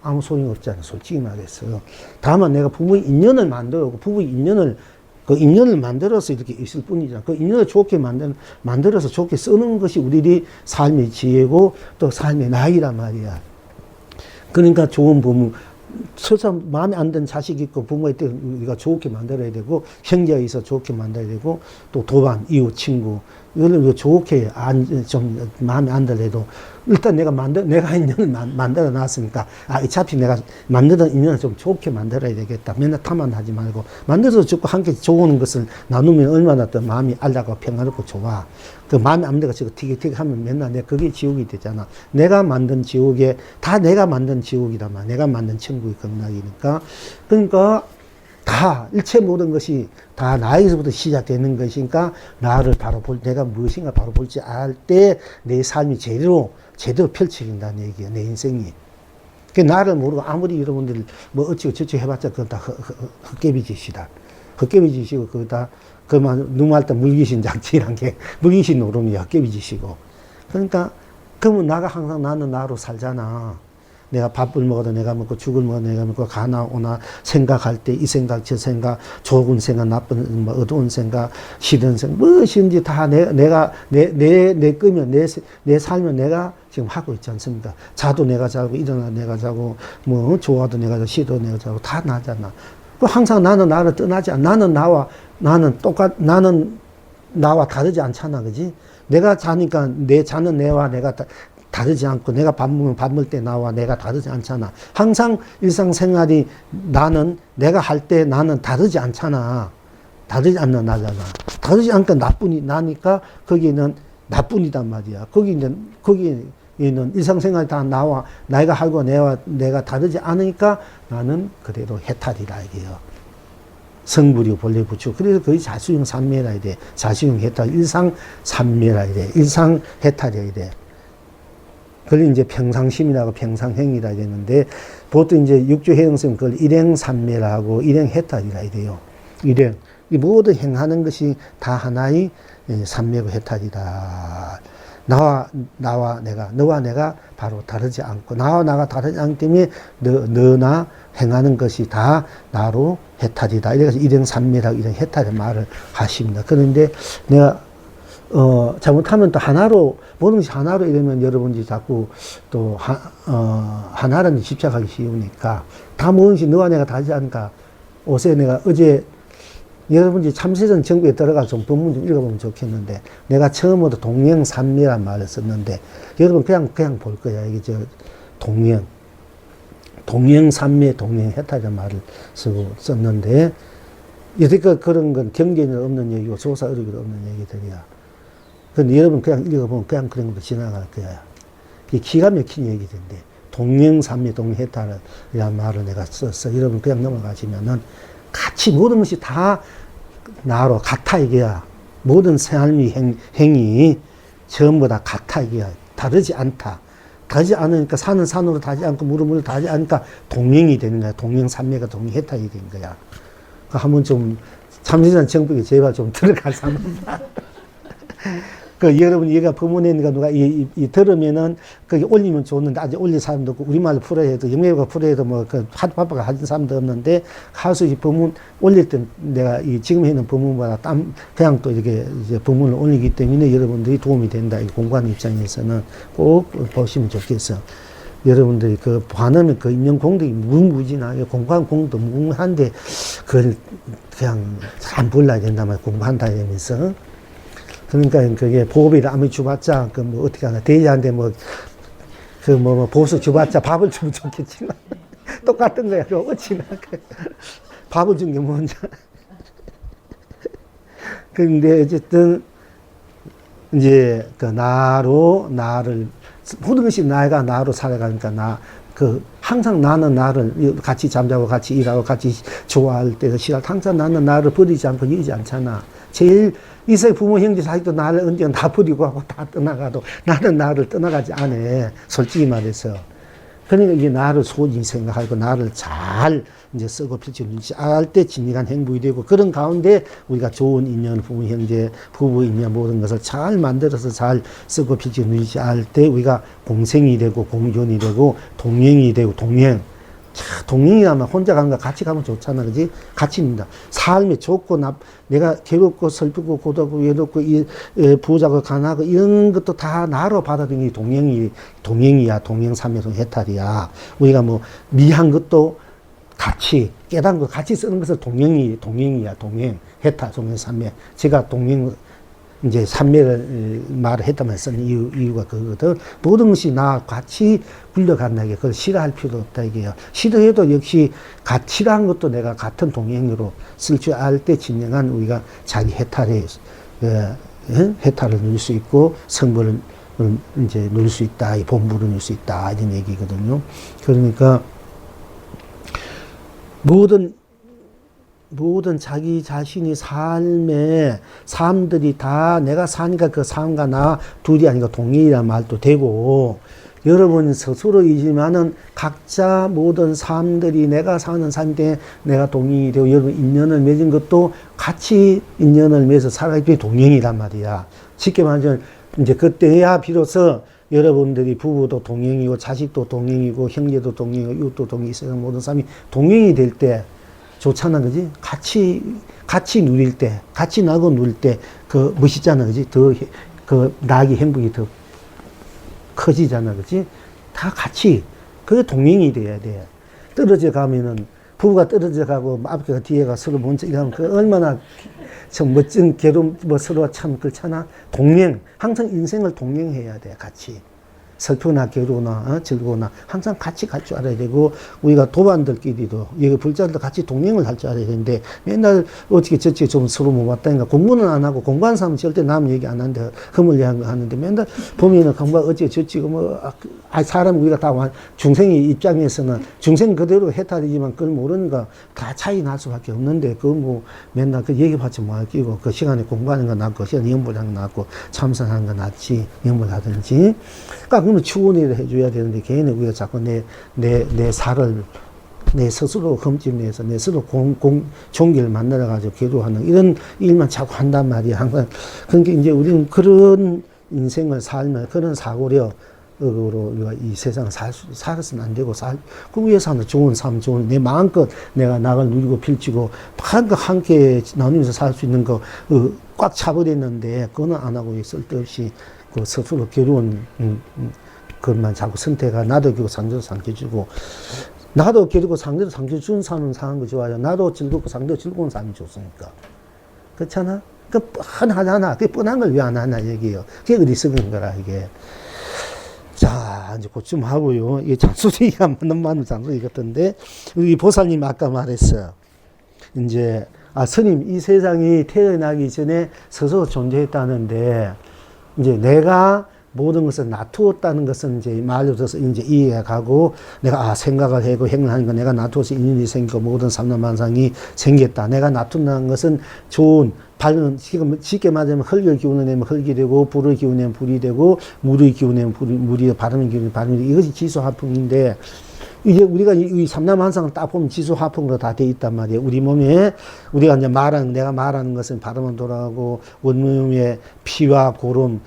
Speaker 1: 아무 소용이 없잖아. 솔직히 말해서. 다만 내가 부부의 인연을 만들고 부부의 인연을 그 인연을 만들어서 이렇게 있을 뿐이잖아. 그 인연을 좋게 만들어서 좋게 쓰는 것이 우리의 삶의 지혜고 또 삶의 나이란 말이야. 그러니까 좋은 부모, 서서 마음에 안 드는 자식 있고 부모한테 우리가 좋게 만들어야 되고 형제가 있어 좋게 만들어야 되고 또 도반, 이웃, 친구 이걸 좋게 좀 마음에 안 들어도 일단 내가 인연을 만들어 놨으니까 어차피 내가 만드는 인연을 좀 좋게 만들어야 되겠다. 맨날 탓만 하지 말고 만들어서 죽고 함께 좋은 것을 나누면 얼마나 더 마음이 알다가 평화롭고 좋아. 그 마음에 안 들어가 티격태격 하면 맨날 그게 지옥이 되잖아. 내가 만든 지옥에 다 내가 만든 지옥이다만 내가 만든 천국이 극락이니까 그러니까 다 일체 모든 것이 다 나에서부터 시작되는 것이니까 나를 바로 내가 무엇인가 바로 볼지 알 때 내 삶이 제대로 펼쳐진다는 얘기야. 내 인생이. 그 나를 모르고 아무리 여러분들 뭐 어찌고 저찌고 해봤자 그건 다 헛개비 짓이다. 헛개비 짓이고 그거 다 그만 누구할 때 물귀신 장치란 게 물귀신 노름이 헛개비 짓이고. 그러니까 그러면 나가 나는 나로 살잖아. 내가 밥을 먹어도 내가 먹고 죽을 먹어도 내가 먹고 가나 오나 생각할 때 이 생각 저 생각 좋은 생각 나쁜 뭐 어두운 생각 싫은 생각 무엇인지 다 내가 내 끄면 내 삶은 내가 지금 하고 있지 않습니까? 자도 내가 자고 일어나 내가 자고 뭐 좋아도 내가 자고 싫어도 내가 자고 다 나잖아. 항상 나는 나를 떠나지 않아. 나는 나와 다르지 않잖아. 그지? 내가 자니까 자는 내와 내가 다르지 않고 내가 밥 먹으면 밥 먹을 때 나와 내가 다르지 않잖아. 항상 일상생활이 내가 할 때 나는 다르지 않잖아. 다르지 않는 나잖아. 다르지 않고 나니까 거기는 나뿐이단 말이야. 거기는 일상생활이 다 내가 하고 내가 다르지 않으니까 나는 그대로 해탈이라 이게요. 성불이고 본래 부추. 그래서 거의 자수용 삼매라 이래. 자수용 해탈, 일상 삼매라 이래. 일상 해탈이라 이래. 그걸 이제 평상심이라고 평상행이라 되는데, 보통 이제 육조해영성 그걸 일행삼매라고 일행해탈이라 이래요. 일행. 이 모든 행하는 것이 다 하나의 삼매고 해탈이다. 너와 내가 바로 다르지 않고, 나와 나가 다르지 않기 때문에 너나 행하는 것이 다 나로 해탈이다. 이래서 일행삼매라고 일행해탈의 말을 하십니다. 그런데 내가 잘못하면 또 하나로, 모든 것이 하나로 이러면 여러분들이 자꾸 또, 하나라는 집착하기 쉬우니까, 다 모든 것이 너와 내가 다르지 않을까. 어제 여러분들이 참세전 정부에 들어가서 좀 본문 좀 읽어보면 좋겠는데, 내가 처음으로 동행삼매란 말을 썼는데, 여러분 그냥 볼 거야. 이게 동행삼매, 동행해탈이라는 말을 썼는데, 여태껏 그런 건 경계는 없는 얘기고, 조사 의뢰가 없는 얘기들이야. 근데 여러분 그냥 읽어보면 그냥 그런 것도 지나갈 거야. 이게 기가 막힌 얘기인데, 동행삼매, 동행해탈이라는 말을 내가 썼어. 여러분 그냥 넘어가시면은, 같이 모든 것이 다 나로 같아 이게야. 모든 삶의 행위 전부 다 같아 이게야. 다르지 않다. 다르지 않으니까 산은 산으로 다르지 않고 물은 물로 다르지 않으니까 동행이 되는 거야. 동행삼매가 동행해탈이 되는 거야. 한번 좀 참신한 정법에 제발 좀 들어가서 한번 봐. 여러분, 얘가 법문에니까 누가 들으면은, 거기 올리면 좋는데, 아직 올릴 사람도 없고, 우리말로 풀어야 해도, 영매가 풀어야 해도 뭐, 바빠가 하는 사람도 없는데, 가서 이 법문 올릴 때 내가 지금 있는 법문보다 그냥 또 이렇게 이제 법문을 올리기 때문에 여러분들이 도움이 된다. 이 공부하는 입장에서는 꼭 보시면 좋겠어. 여러분들이 반하면 인연 공덕이 무궁무진하게 공부한 공덕도 무궁한데, 그걸 그냥 안 불러야 된단 말이야. 공부한다 이러면서. 그러니까 그게 보급이를 아무리 줘봤자 뭐 어떻게 하나 대의한테 보수 줘봤자 밥을 주면 좋겠지만 똑같은 거야. 어찌나 밥을 준 게 뭔지. 그런데 어쨌든 이제 나를 모든 것이 내가 나로 살아가니까 항상 나는 나를 같이 잠자고 같이 일하고 같이 좋아할 때도 싫어. 항상 나는 나를 버리지 않고 이러지 않잖아. 제일 이 세상 부모 형제 자식도 나를 언젠가 다 버리고 하고 다 떠나가도 나는 나를 떠나가지 않아. 솔직히 말해서. 그러니까 이게 나를 소중히 생각하고 나를 잘 이제 쓰고 필지는지 알 때 진정한 행복이 되고 그런 가운데 우리가 좋은 인연, 부부, 형제, 부부 인연 모든 것을 잘 만들어서 잘 쓰고 필지는지 알 때 우리가 공생이 되고 공존이 되고 동행이 되고 동행. 자, 동행이라면 혼자 가는 거 같이 가면 좋잖아, 그지? 같이입니다. 삶이 좋고, 내가 괴롭고, 슬프고, 고독고, 외롭고, 부자고, 가난하고, 이런 것도 다 나로 받아들이는 게 동행이야. 동행삼매성 해탈이야. 우리가 뭐, 미한 것도 같이, 깨달은 거 같이 쓰는 것을 동행이야. 동행, 해탈, 동행삼매. 제가 이제 삼매를 말을 했다면 쓴 이유가 그거거든. 모든 것이 나 같이 굴려간다 이게 그걸 싫어할 필요 없다 이게요. 싫어해도 역시 싫어한 것도 내가 같은 동행으로 쓸 줄 알 때 진정한 우리가 자기 해탈을 누릴 수 있고 성불을 이제 누릴 수 있다, 이 본부를 누릴 수 있다 이런 얘기거든요. 그러니까 모든 자기 자신이 삶에 삶들이 다 내가 사니까 그 삶과 나 둘이 아니고 동일이란 말도 되고 여러분 스스로이지만은 각자 모든 삶들이 내가 사는 삶 때 내가 동행이 되고 여러분 인연을 맺은 것도 같이 인연을 맺어서 살아가기 때문에 동행이란 말이야. 쉽게 말하면 이제 그때야 비로소 여러분들이 부부도 동행이고 자식도 동행이고 형제도 동행이고 이웃도 동행이고 모든 삶이 동행이 될 때 좋잖아, 그지? 같이 누릴 때, 같이 나고 누릴 때, 멋있잖아, 그지? 낙이 행복이 더 커지잖아, 그지? 다 같이, 그게 동행이 돼야 돼. 떨어져 가면은, 부부가 떨어져 가고, 앞에가 뒤에가 서로 먼저 이러면, 얼마나 참 멋진 서로 참 그렇잖아? 항상 인생을 동행해야 돼, 같이. 슬프나 괴로우나 즐거우나 항상 같이 갈 줄 알아야 되고 우리가 도반들끼리도 이거 불자들도 같이 동행을 할 줄 알아야 되는데 맨날 어떻게 저쪽에 좀 서로 못 봤다니까 공부는 안 하고 공부하는 사람은 절대 남 얘기 안 하는데 허물려한 거 하는데 맨날 보면은 공부 어찌 저찌고 사람 우리가 다 중생의 입장에서는 중생 그대로 해탈이지만 그걸 모르니까 다 차이 날 수밖에 없는데 맨날 그 얘기받지 뭐 끼고 그 시간에 공부하는 거 낫고 그 시간에 연불하는 거 낫고 참선하는 거 낫지 연불하든지 그러면 추원을 해줘야 되는데 개인이 우리가 자꾸 내 살을 내 스스로 흠집내서 내 스스로 종기를 만들어가지고 괴로워하는 이런 일만 자꾸 한단 말이야. 항상. 그러니까 이제 우리는 그런 인생을 살면 그런 사고력으로 우리가 이 세상을 살아서는 안 되고 그 위해서는 좋은 삶, 내 마음껏 내가 낙을 누리고 필지고 함께 나누면서 살 수 있는 거 꽉 차버렸는데 그거는 안 하고 쓸데없이 그 스스로 괴로운 것만 자꾸 선택하 나도 괴롭고 상대도 상처주고 나도 괴롭고 상대도 상처주는 사는 거 좋아요. 나도 즐겁고 상대도 즐거운 삶이 좋으니까 그렇잖아. 그 뻔하잖아. 그 뻔한 걸 왜 안 하나 얘기해요. 그게 어디서 그런 거라 이게. 자 이제 그쯤 하고요. 이게 잔소리가 너무 많은 잔소리 같던데 우리 보살님 아까 말했어요. 이제 스님 이 세상이 태어나기 전에 스스로 존재했다는데 이제 내가 모든 것을 놔두었다는 것은 이제 말로 들어서 이제 이해가 가고 내가 생각을 하고 행하는 거 내가 놔두어서 인연이 생기고 모든 삼라만상이 생겼다. 내가 놔둔다는 것은 좋은 밝은 쉽게 말하면 흙을 기운내면 흙이 되고 불을 기운내면 불이 되고 물을 기운내면 물이 바람을 기운내면 바람이 되고 이것이 지수화풍인데 이제 우리가 이 삼라만상을 딱 보면 지수화풍으로 다 돼 있단 말이에요. 우리 몸에 우리가 이제 내가 말하는 것은 바람은 돌아가고 원몸의 피와 고름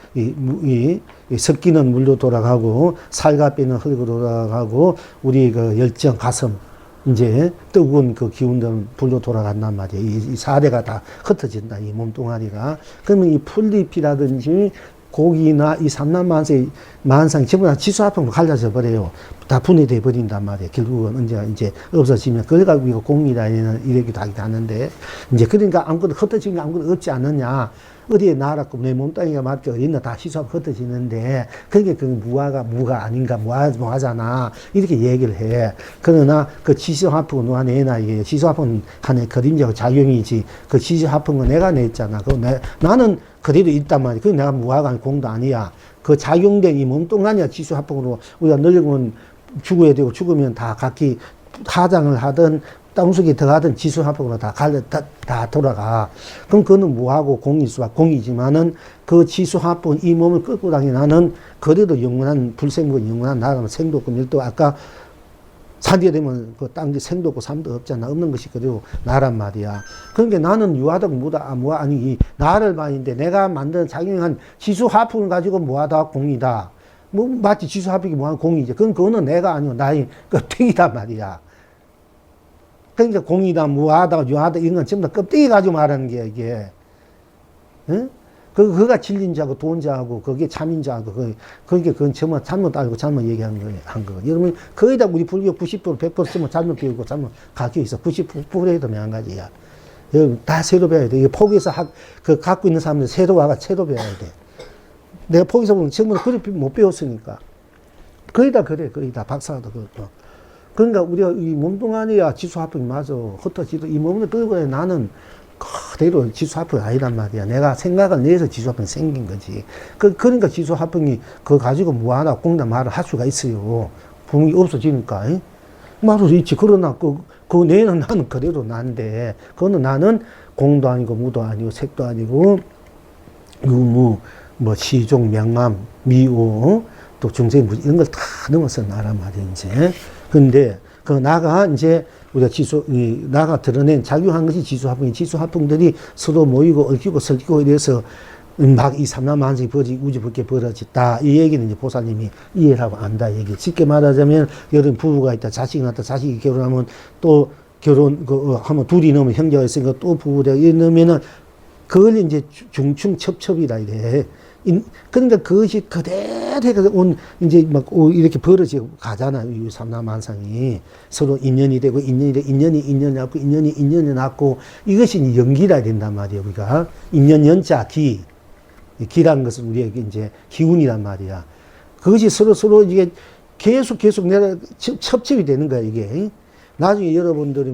Speaker 1: 섞이는 물로 돌아가고 살과 빼는 흙으로 돌아가고 우리 그 열정 가슴 이제 뜨거운 그 기운들은 불로 돌아간단 말이에요. 이 사대가 다 흩어진다. 이 몸뚱아리가. 그러면 이 풀잎이라든지 고기나 이 삼라만상이 전부 다 지수화풍으로 갈라져 버려요. 다 분해돼 버린단 말이에요. 결국은 이제 없어지면 그래가 우리가 공이라 이러기도 하기도 하는데 이제 그러니까 아무것도 흩어지는 게 아무것도 없지 않느냐. 어디에 나라고 내 몸뚱이가 맞게 어딨나 다 시수하고 흩어지는데 그게 그 무가 아닌가 무하잖아 이렇게 얘기를 해. 그러나 그 지수화풍은 누가 내나 이게 지수화풍은 하나의 그림자고 작용이지 그 지수화풍은 내가 냈잖아. 나는 그대로 있단 말이야. 그게 내가 무화가 아니고 공도 아니야. 그 작용된 이 몸뚱아리가 지수화풍으로 우리가 늙으면 죽어야 되고 죽으면 다 각기 하장을 하든 땅속에 들어가던 지수화풍으로 다 돌아가. 그럼 그거는 무하고 공이수와 공이지만은 그 지수화풍 이 몸을 끌고 다니는 그래도 영원한 불생고 영원한 나라는 생도 없고 밀도 아까 산디가 되면 그 땅에 생도 없고 삶도 없잖아. 없는 것이 그대로 나란 말이야. 그러니까 나는 유하다 무하 아니 나를 봐인데 내가 만든 작용한 지수화풍을 가지고 무하다 공이다. 뭐 마치 지수화풍이 무한 공이지. 그거는 내가 아니고 나의 껍데기단 말이야. 그러니까 공이다 무하다 유하다 이런 건 전부 다 껍데기 가지고 말하는 게 이게. 응? 그가 진리인 자하고 돈 자하고 그게 참인 자하고 그러니까 그건 전부 잘못 알고 잘못 얘기한 거예요. 한 거. 여러분 거의 다 우리 불교 90% 100% 잘못 배우고 잘못 가르쳐 있어. 90%에도 마찬가지야. 여러분 다 새로 배워야 돼. 이게 포기해서 갖고 있는 사람들 새로 와가 새로 배워야 돼. 내가 포기해서 보면 전부 그래 못 배웠으니까. 거의 다 그래. 거의 다 박사도 그렇고. 그러니까 우리가 이 몸뚱아리야 지수화풍이 맞아. 흩어지도 이 몸을 끌고 나는 그대로 지수화풍이 아니란 말이야. 내가 생각을 내서 지수화풍이 생긴 거지. 그러니까 지수화풍이 그거 가지고 무하나 공다 말을 할 수가 있어요. 분이 없어지니까. 말을 있지. 그러나 그 내는 나는 그대로 난데, 그거는 나는 공도 아니고 무도 아니고 색도 아니고 유무, 뭐 시종, 명암, 미오, 또 중생, 이런 걸 다 넘어서 나란 말이야, 이제. 근데 그 나가 이제 우리가 나가 드러낸 작용한 것이 지수화풍이 지수화풍들이 서로 모이고 얽히고 설키고 이래서 막 이 삼라만상이 우주 밖에 벌어졌다. 이 얘기는 이제 보살님이 이해를 하고 안다 얘기. 쉽게 말하자면 여러분 부부가 있다. 자식이 낳다. 자식이 결혼하면 또 하면 둘이 넘으면 형제가 있으니까 또 부부되고 이러면은 그걸 이제 중충 첩첩이라 이래. 그러니까 그것이 그대로 이제 막 이렇게 벌어지고 가잖아요. 이 삼라만상이. 서로 인연이 되고, 인연이 낳고, 인연이 낳고, 이것이 연기라 된단 말이에요, 우리가. 인연 연자, 기. 기라는 것은 우리에게 이제 기운이란 말이야. 그것이 서로 이게 계속 내가 첩첩이 되는 거야, 이게. 나중에 여러분들이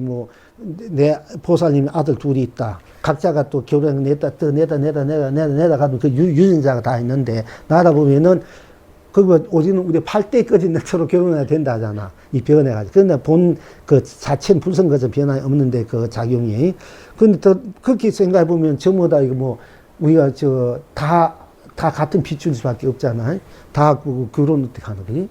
Speaker 1: 내 보살님 아들 둘이 있다. 각자가 또 결혼을 내다 가면 그 유전자가 다 있는데, 나다 보면은, 우리는 우리 8대까지 서로 결혼해야 된다 하잖아. 이 변해가지고. 그런데 자체는 불성거전 변화가 없는데, 그 작용이. 근데 그렇게 생각해보면 전부 다 우리가 다 같은 핏줄 수밖에 없잖아. 다 결혼 어떻게 하는 거지?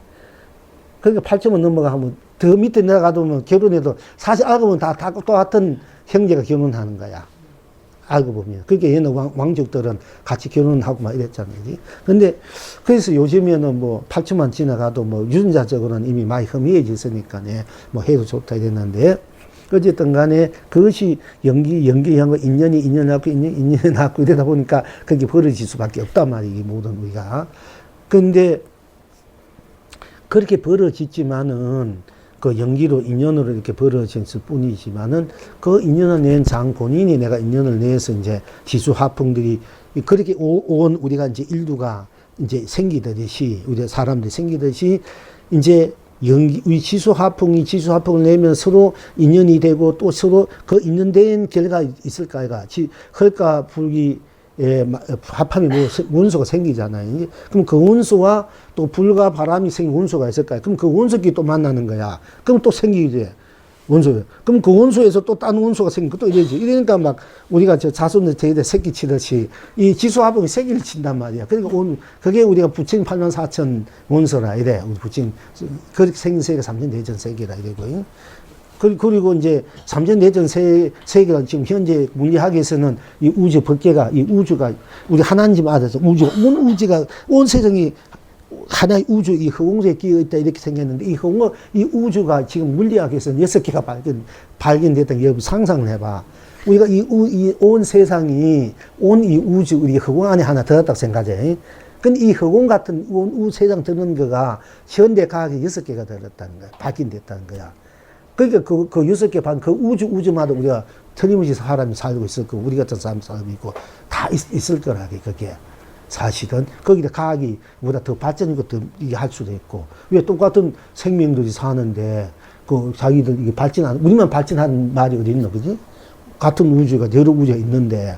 Speaker 1: 그러니까 8점은 넘어가면 더 밑에 내려가도 결혼해도 사실 알고 보면 다 똑같은 형제가 결혼하는 거야. 알고 보면. 그러니까 얘는 왕족들은 같이 결혼하고 막 이랬잖아요. 근데 그래서 요즘에는 8천만 지나가도 유전자적으로는 이미 많이 허미해졌으니까 해도 좋다 이랬는데, 어쨌든 간에 그것이 연기한 거 인연이 낳고 이러다 보니까 그게 벌어질 수밖에 없단 말이에요. 모든 우리가. 근데 그렇게 벌어졌지만은 그 연기로 인연으로 이렇게 벌어졌을 뿐이지만은 그 인연을 낸 장 본인이 내가 인연을 내서 이제 지수화풍들이 그렇게 온 우리가 이제 인류가 이제 생기듯이 우리 사람들이 생기듯이 이제 우리 지수화풍을 내면 서로 인연이 되고 또 서로 그 인연된 결과 있을까가 헐까 불기 합함이 원소가 생기잖아요. 그럼 그 원소와 또 불과 바람이 생긴 원소가 있을까요? 그럼 그 원소끼리 또 만나는 거야. 그럼 또 생기지. 원소. 그럼 그 원소에서 또 다른 원소가 생기고 또 이러지. 이러니까 막 우리가 자손들 제대 새끼 치듯이 이 지수화풍이 새끼를 친단 말이야. 그러니까 그게 우리가 부칭 84,000 원소라 이래. 우리 부칭. 그렇게 생긴 세계가 3,000대전 세계라 이래고요. 그리고 이제 3,000대전 세계가 지금 현재 물리학에서는 이 우주 법계가, 이 우주가 우리 하나님 아래서 온 세상이 하나의 우주, 이 허공소에 끼어 있다 이렇게 생겼는데 이 우주가 지금 물리학에서는 6개가 발견됐다는 게 여러분 상상을 해봐. 우리가 이 온 세상이 온 이 우주, 우리 허공 안에 하나 들었다고 생각해. 근데 이 허공 같은 온 세상 드는 거가 현대 과학이 6개가 들었다는 거야. 발견됐다는 거야. 그러니까 그 6개 반, 그 우주마다 우리가 틀림없이 사람이 살고 있을 거고, 우리 같은 사람이 살고 있고, 다 있을 거라게, 그게. 사실은. 거기다 과학이 보다 더 발전이고 더 이게 할 수도 있고. 왜 똑같은 생명들이 사는데, 자기들 이게 우리만 발전하는 말이 어디 있나, 그지? 같은 우주가, 여러 우주가 있는데.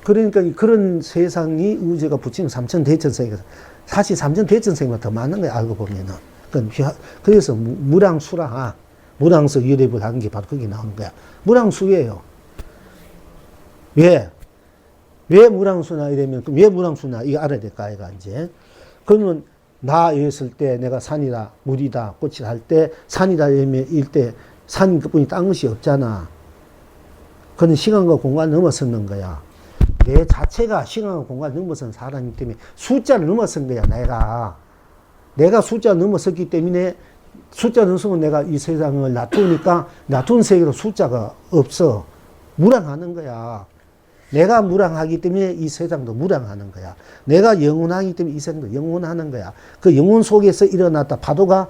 Speaker 1: 그러니까 그런 세상이 우주가 붙이면 3,000대천세계가, 사실 3,000대천세계가 더 많은 거야, 알고 보면은. 그래서 무량수라. 무랑수 유랩을 한 게 바로 거기 나오는 거야. 무랑수예요. 왜? 왜 무랑수나 이러면, 왜 무랑수나 이거 알아야 될까, 아이가 이제. 그러면 나였을 때 내가 산이다, 물이다, 꽃이다 할 때, 산이다 이러면 일때 산인 것뿐이 딴 것이 없잖아. 그건 시간과 공간을 넘어서는 거야. 내 자체가 시간과 공간을 넘어선 사람이기 때문에 숫자를 넘어선 거야, 내가 숫자를 넘어섰기 때문에 숫자를 넘어서면 내가 이 세상을 놔두니까 놔둔 세계로 숫자가 없어. 무량하는 거야. 내가 무량하기 때문에 이 세상도 무량하는 거야. 내가 영원하기 때문에 이 세상도 영원하는 거야. 그 영원 속에서 일어났다, 파도가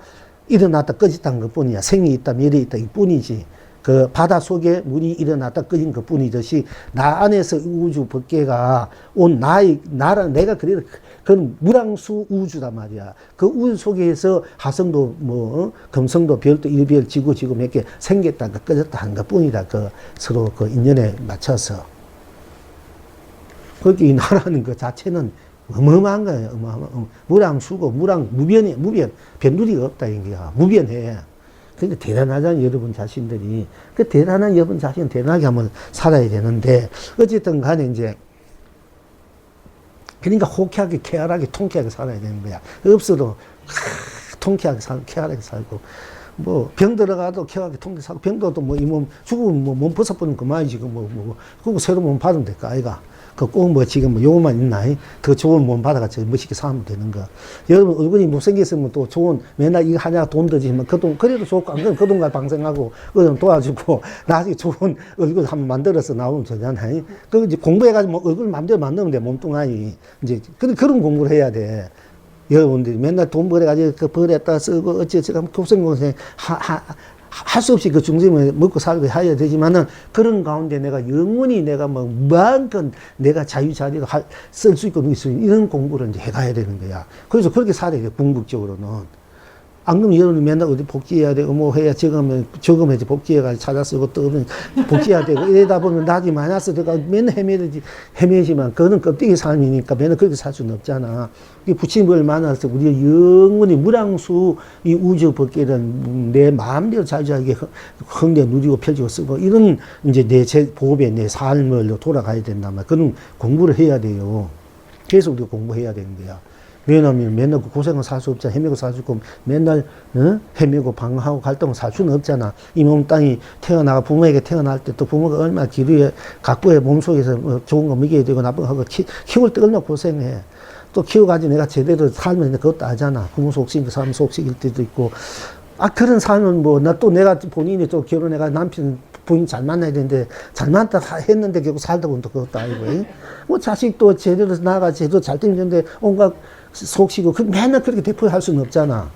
Speaker 1: 일어났다 꺼졌다는 것 뿐이야. 생이 있다, 미래 있다, 이 뿐이지. 그 바다 속에 물이 일어났다 꺼진 것 뿐이듯이 나 안에서 우주 법계가 온 내가 그래도 그건 무량수 우주단 말이야. 그 우주 속에서 하성도 금성도 별도 일별 지구 몇 개 생겼다 꺼졌다 하는 것 뿐이다. 그 서로 그 인연에 맞춰서. 거기 이 나라는 그 자체는 어마어마한 거예요. 무량수고 무변, 변두리가 없다, 이게야. 무변해. 그러니까 대단하잖아요, 여러분 자신들이. 그 대단한 여러분 자신은 대단하게 한번 살아야 되는데, 어쨌든 간에 이제, 그러니까 호쾌하게, 쾌활하게, 통쾌하게 살아야 되는 거야. 없어도, 통쾌하게 살고, 쾌활하게 살고, 병 들어가도 쾌활하게 통쾌하게 살고, 병도 이 몸, 죽으면 몸 벗어버리면 그만이지, 그리고 새로 몸 받으면 될까, 아이가. 꼭 지금 요것만 있나? 더 좋은 몸 받아가지고 멋있게 살면 되는 거. 여러분, 얼굴이 못생겼으면 또 좋은, 맨날 이거 하냐 돈 들지만 그래도 좋고, 안 그러면 그 돈과 방생하고, 그좀 도와주고, 나중에 좋은 얼굴 한번 만들어서 나오면 되잖아. 그 이제 공부해가지고 얼굴 마음대로 만들면 돼, 몸뚱아리. 이제, 그런 공부를 해야 돼. 여러분들이 맨날 돈 벌어가지고 그 벌었다 쓰고, 어찌어찌 고생고생 할 수 없이 그 중심을 먹고 살고 해야 되지만은 그런 가운데 내가 영원히 내가 무한건 내가 자유자재로 쓸 수 있고 이런 공부를 이제 해가야 되는 거야. 그래서 그렇게 살아야 돼, 궁극적으로는. 안 그러면 여러분 맨날 어디 복지해야 되고 해야 저금해야지 복지해가지고 찾아 쓰고 또 복지해야 되고 이러다 보면 나중에 마이너스 들어가 맨날 헤매지만 그거는 껍데기 삶이니까 맨날 그렇게 살 수는 없잖아. 부처님을 만나서 우리가 영원히 무량수 이 우주 법계는 내 마음대로 자유자재하게 흥대 누리고 펼치고 쓰고 이런 이제 제 보배 내 삶을 돌아가야 된단 말이야. 그런 공부를 해야 돼요. 그래서 우리가 공부해야 되는 거야. 왜냐면 맨날 고생은 살 수 없잖아. 헤매고 살 수 없고 맨날 헤매고 방황하고 갈등을 살 수는 없잖아. 이 몸 땅이 부모에게 태어날 때 또 부모가 얼마나 기르에 각부의 몸속에서 좋은 거 먹여야 되고 나쁜 거 하고 키울 때 얼마나 고생해. 또 키워가지고 내가 제대로 살면 그것도 알잖아. 부모 속식인 그 사람 속식일 때도 있고. 그런 삶은 내가 본인이 또 결혼해가 남편 부인 잘 만나야 되는데 잘 만났다 했는데 결국 살다 보면 또 그것도 아니고. 자식도 제대로 나가 제대로 잘 되는데 온갖 속시고 맨날 그렇게 대표할 수는 없잖아.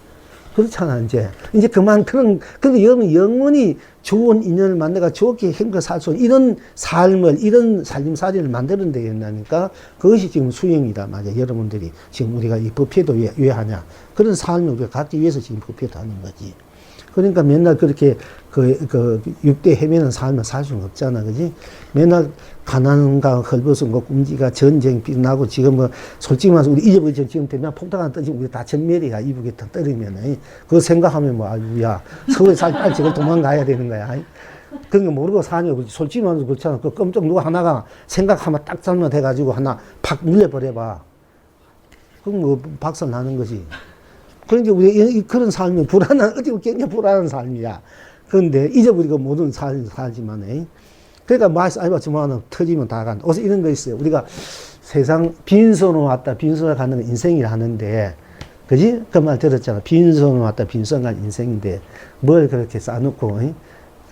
Speaker 1: 그렇잖아, 이제 그만 근데 여러분 영원히 좋은 인연을 만나가 좋게 행복하게 살 수 있는 이런 삶을, 이런 살림살이를 만드는 데 있나니까 그것이 지금 수행이다 말이야. 여러분들이 지금 우리가 이 법회도 왜 하냐. 그런 삶을 우리가 갖기 위해서 지금 법회도 하는 거지. 그러니까 맨날 그렇게 육대 헤매는 삶을 살 수는 없잖아, 그지? 맨날 가난과 헐벗은 거, 굶지가 전쟁 비나고 지금 솔직히 말해서 우리 잊어버리죠. 지금 되면 폭탄 하나 떠지면 우리 다 전멸이가 이북에 떨어지면 그거 생각하면 아유야 서울에 빨리 저걸 도망가야 되는 거야. 그런 거 모르고 사냐. 솔직히 말해서 그렇잖아. 그 깜짝 누가 하나가 생각하면 딱 잘못해가지고 하나 팍 물려버려봐. 그럼 박살 나는 거지. 그러니까 우리 그런 삶이 어떻게 굉장히 불안한 삶이야. 그런데 잊어버리고 모든 삶을 살지만, 그러니까 말씀하지만 터지면 다 간다. 어서 이런 거 있어요. 우리가 세상 빈손으로 왔다 빈손으로 가는 건 인생이라 하는데, 그지? 그 말 들었잖아. 빈손으로 왔다 빈손으로 가는 인생인데 뭘 그렇게 싸놓고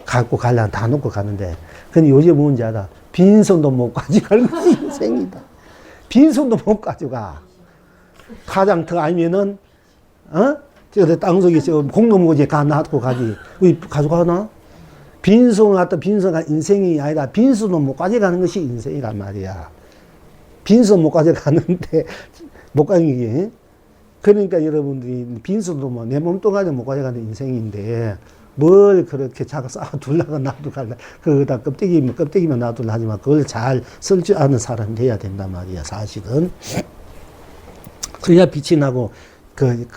Speaker 1: 갖고 가려면 다 놓고 가는데, 근데 요즘 뭔지 알아? 빈손도 못 가져가는 것이 인생이다. 빈손도 못 가져가. 가장 더 알면은 저 땅속에 공동무지에 놔두고 가지. 왜 가져가나? 빈손을 갖다 빈손가 인생이 아니라 빈손을 못 가져가는 것이 인생이란 말이야. 빈손 못 가져가는데 못 가는 게. 그러니까 여러분들이 빈손도 내 몸뚱아리 못 가져가는 인생인데 뭘 그렇게 자꾸 쌓아둘라고 놔두갈라. 그거다 껍데기면 놔둘라 하지만 그걸 잘 쓸 줄 아는 사람이 돼야 된단 말이야, 사실은. 그래야 빛이 나고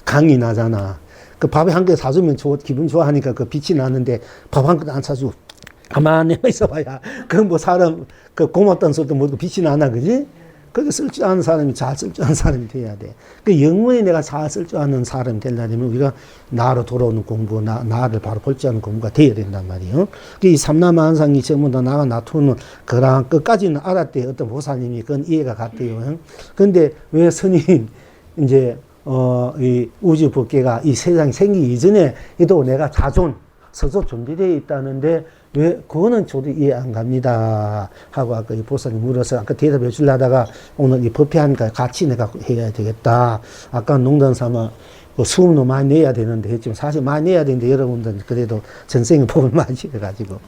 Speaker 1: 강이 나잖아. 그 밥에 한 개 사주면 기분 좋아하니까 그 빛이 나는데 밥 한 개 안 사주고 가만히 있어봐야 그건 뭐 사람 그 고맙다는 소리도 모르고 빛이 나나 그지? 그렇게 쓸 줄 아는 사람이 잘 쓸 줄 아는 사람이 돼야 돼. 그 영원히 내가 잘 쓸 줄 아는 사람이 되려면 우리가 나로 돌아오는 공부, 나를 바로 볼 줄 아는 공부가 돼야 된단 말이에요. 이 삼라만상이 전부 다 나가 나투는 그랑 끝까지는 알았대요. 어떤 보살님이 그건 이해가 갔대요. 근데 왜 스님 이제 이 우주 법계가 이 세상이 생기기 이전에 도 내가 자존 스스로 존재되어 있다는데 왜 그거는 저도 이해 안 갑니다 하고 아까 이 보살님 물어서 아까 대답해 주려다가 오늘 이 법회하니까 같이 내가 해야 되겠다. 아까 농담 삼아 수업도 많이 내야 되는데 했지만 사실 많이 내야 되는데 여러분들 그래도 전생에 복을 많이 지어가지고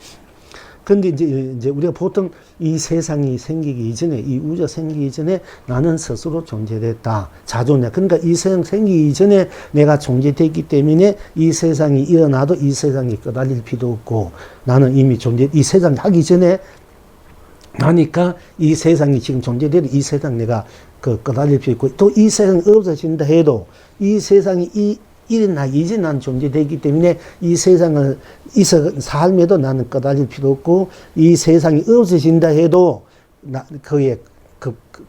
Speaker 1: 근데 이제 우리가 보통 이 세상이 생기기 이전에, 이 우주가 생기기 이전에 나는 스스로 존재됐다. 자존이야. 그러니까 이 세상 생기기 이전에 내가 존재됐기 때문에 이 세상이 일어나도 이 세상이 끄달릴 필요 없고 나는 이미 이 세상이 하기 전에 나니까 이 세상이 지금 존재돼도 이 세상 내가 끄달릴 필요 있고 또 이 세상이 없어진다 해도 이 세상이 일어나기 이전에 나는 존재되기 때문에 이 세상을 삶에도 나는 꺼달릴 필요 없고 이 세상이 없어진다 해도 거기에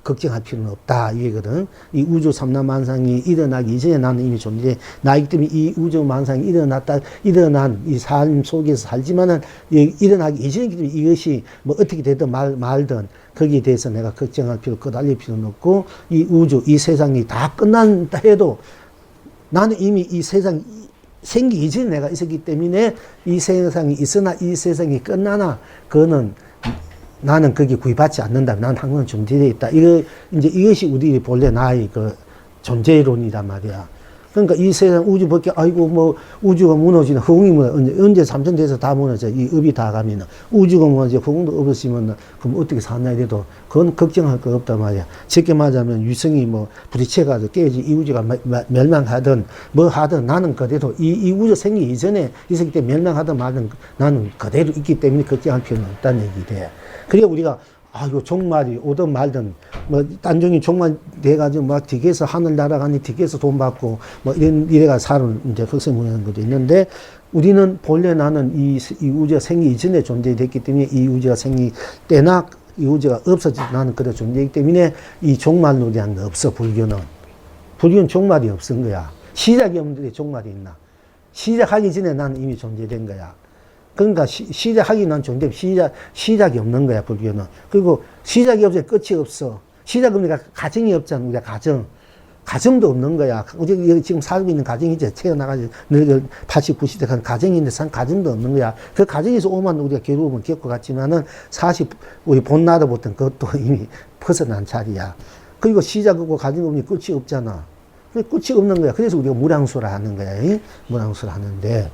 Speaker 1: 걱정할 필요는 없다 이거거든. 이 우주 삼라만상이 일어나기 이전에 나는 이미 존재 나이기 때문에 이 우주 만상이 일어난 이 삶 속에서 살지만은 일어나기 이전이기 때문에 이것이 뭐 어떻게 되든 말든 거기에 대해서 내가 걱정할 필요 꺼달릴 필요는 없고 이 우주 이 세상이 다 끝난다 해도 나는 이미 이 세상 생기기 이전에 내가 있었기 때문에 이 세상이 있으나 이 세상이 끝나나 그거는 나는 거기에 구애받지 않는다. 나는 항상 존재되어 있다. 이것이 우리 본래 나의 그 존재론이란 말이야. 그러니까 이 세상 우주 밖에 아이고 뭐 우주가 무너지는 허공이 언제 삼천대에서 다 무너져 이 업이 다 가면은 우주가 무너져 허공도 없었으면 그럼 어떻게 사나 이래도 그건 걱정할 거 없단 말이야. 쉽게 말하자면 위성이 뭐 부딪혀가지고 깨지 이 우주가 멸망하든 뭐 하든 나는 그대로 이 우주 생기기 이전에 있었기 때문에 멸망하든 말든 나는 그대로 있기 때문에 걱정할 필요는 없다는 얘기 돼. 그래 우리가 요 종말이 오든 말든, 뭐, 딴종이 종말 돼가지고 막 뒷에서 하늘 날아가니 뒷에서 돈 받고, 뭐, 이래가 사는 이제 흑성무하는 것도 있는데, 우리는 본래 나는 이 우주가 생기기 이전에 존재됐기 때문에 이 우주가 생길 때나 이 우주가 없어지지 나는 그대로 존재이기 때문에 이 종말론이라는 거 없어, 불교는. 불교는 종말이 없은 거야. 시작이 없는데 종말이 있나. 시작하기 전에 나는 이미 존재된 거야. 그러니까 시작하기 난 존재, 시작이 없는 거야, 불교는. 그리고 시작이 없으면 끝이 없어. 시작 없으니까 가정이 없잖아, 우리가 가정. 가정도 없는 거야. 우리 지금 살고 있는 가정이 이제 태어나가지고, 늙어 80, 90대 간 가정인데 가정도 없는 거야. 그 가정에서 오만 우리가 괴로움을 겪어갔지만은 사실 우리 본나도 보던 그것도 이미 벗어난 자리야. 그리고 시작하고 가정 없으니 끝이 없잖아. 끝이 없는 거야. 그래서 우리가 무량수라 하는 거야. 무량수라 하는데.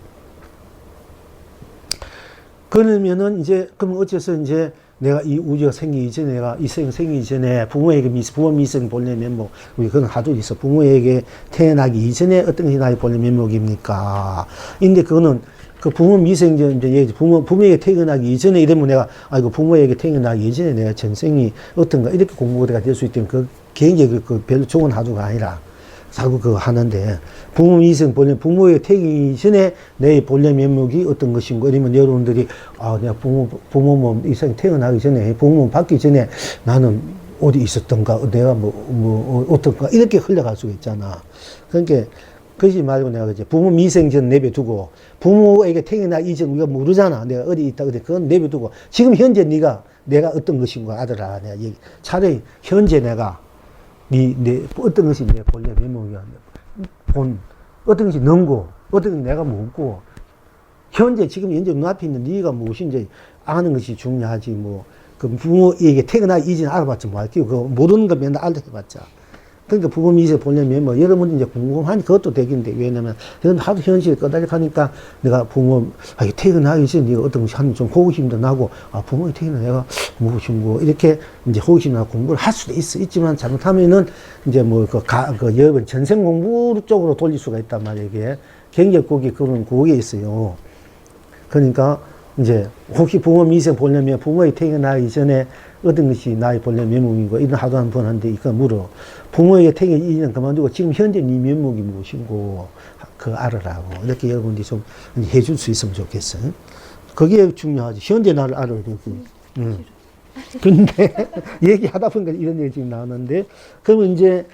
Speaker 1: 그러면은 그럼 어째서 내가 이 우주가 생기기 전에 내가 이 세상 생기기 전에 부모 미생 본래 면목, 우리 그건 하도 있어. 부모에게 태어나기 이전에 어떤 것이 나의 본래 면목입니까? 근데 그거는 그 부모 미생 부모에게 태어나기 이전에 이러면 내가, 부모에게 태어나기 이전에 내가 전생이 어떤가 이렇게 공부가 될 수 있다면 그 굉장히 별로 좋은 하도가 아니라. 자꾸 그거 하는데, 부모 이생 본래, 부모의 태기 전에 내 본래 면목이 어떤 것인가, 아니면 여러분들이, 내가 부모 몸, 이생 태어나기 전에, 부모 몸 받기 전에 나는 어디 있었던가, 내가 어떤가, 이렇게 흘러갈 수가 있잖아. 그러니까, 그러지 말고 내가 이제 부모 미생 전 내버두고, 부모에게 태어나기 이전 우리가 모르잖아. 내가 어디 있다, 그래. 그건 내버두고, 지금 현재 내가 어떤 것인가, 아들아. 내가 차라리 현재 내가, 어떤 것이 내 본래 면목이야. 어떤 것이 넘고, 어떤 것이 내가 묻고, 현재 눈앞에 있는 네가 무엇인지 아는 것이 중요하지, 그 부모에게 태어나기 이전에 알아봤자 뭐 할게요. 모르는 거 맨날 알다 해봤자. 그러니까 부모 미세 본래 면목, 여러분이 이제 궁금하니 그것도 되긴데, 왜냐면, 그건 하도 현실에 꺼달릭하니까 내가 부모, 태어나기 전에 네가 어떤 것이 하면 좀 호기심도 나고, 부모에 태어나 내가 무엇인고, 이렇게 이제 호기심 나고 공부를 할 수도 있지만 잘못하면은 이제 여러분 전생 공부 쪽으로 돌릴 수가 있단 말이에요, 이게. 굉장히 그런 그게 있어요. 그러니까, 이제 혹시 부모 미생 보려면 부모의 태어나기 전에 얻은 것이 나의 본래 면목이고 이런 하도 한 번 하는데 이거 물어. 부모의 태어나기 이전 그만두고 지금 현재 네 면목이 무엇이고 그 알아라고. 이렇게 여러분들이 좀 해줄 수 있으면 좋겠어요. 그게 중요하지. 현재 나를 알아야 되고. 근데 얘기하다 보니까 이런 얘기 지금 나오는데 그러면 이제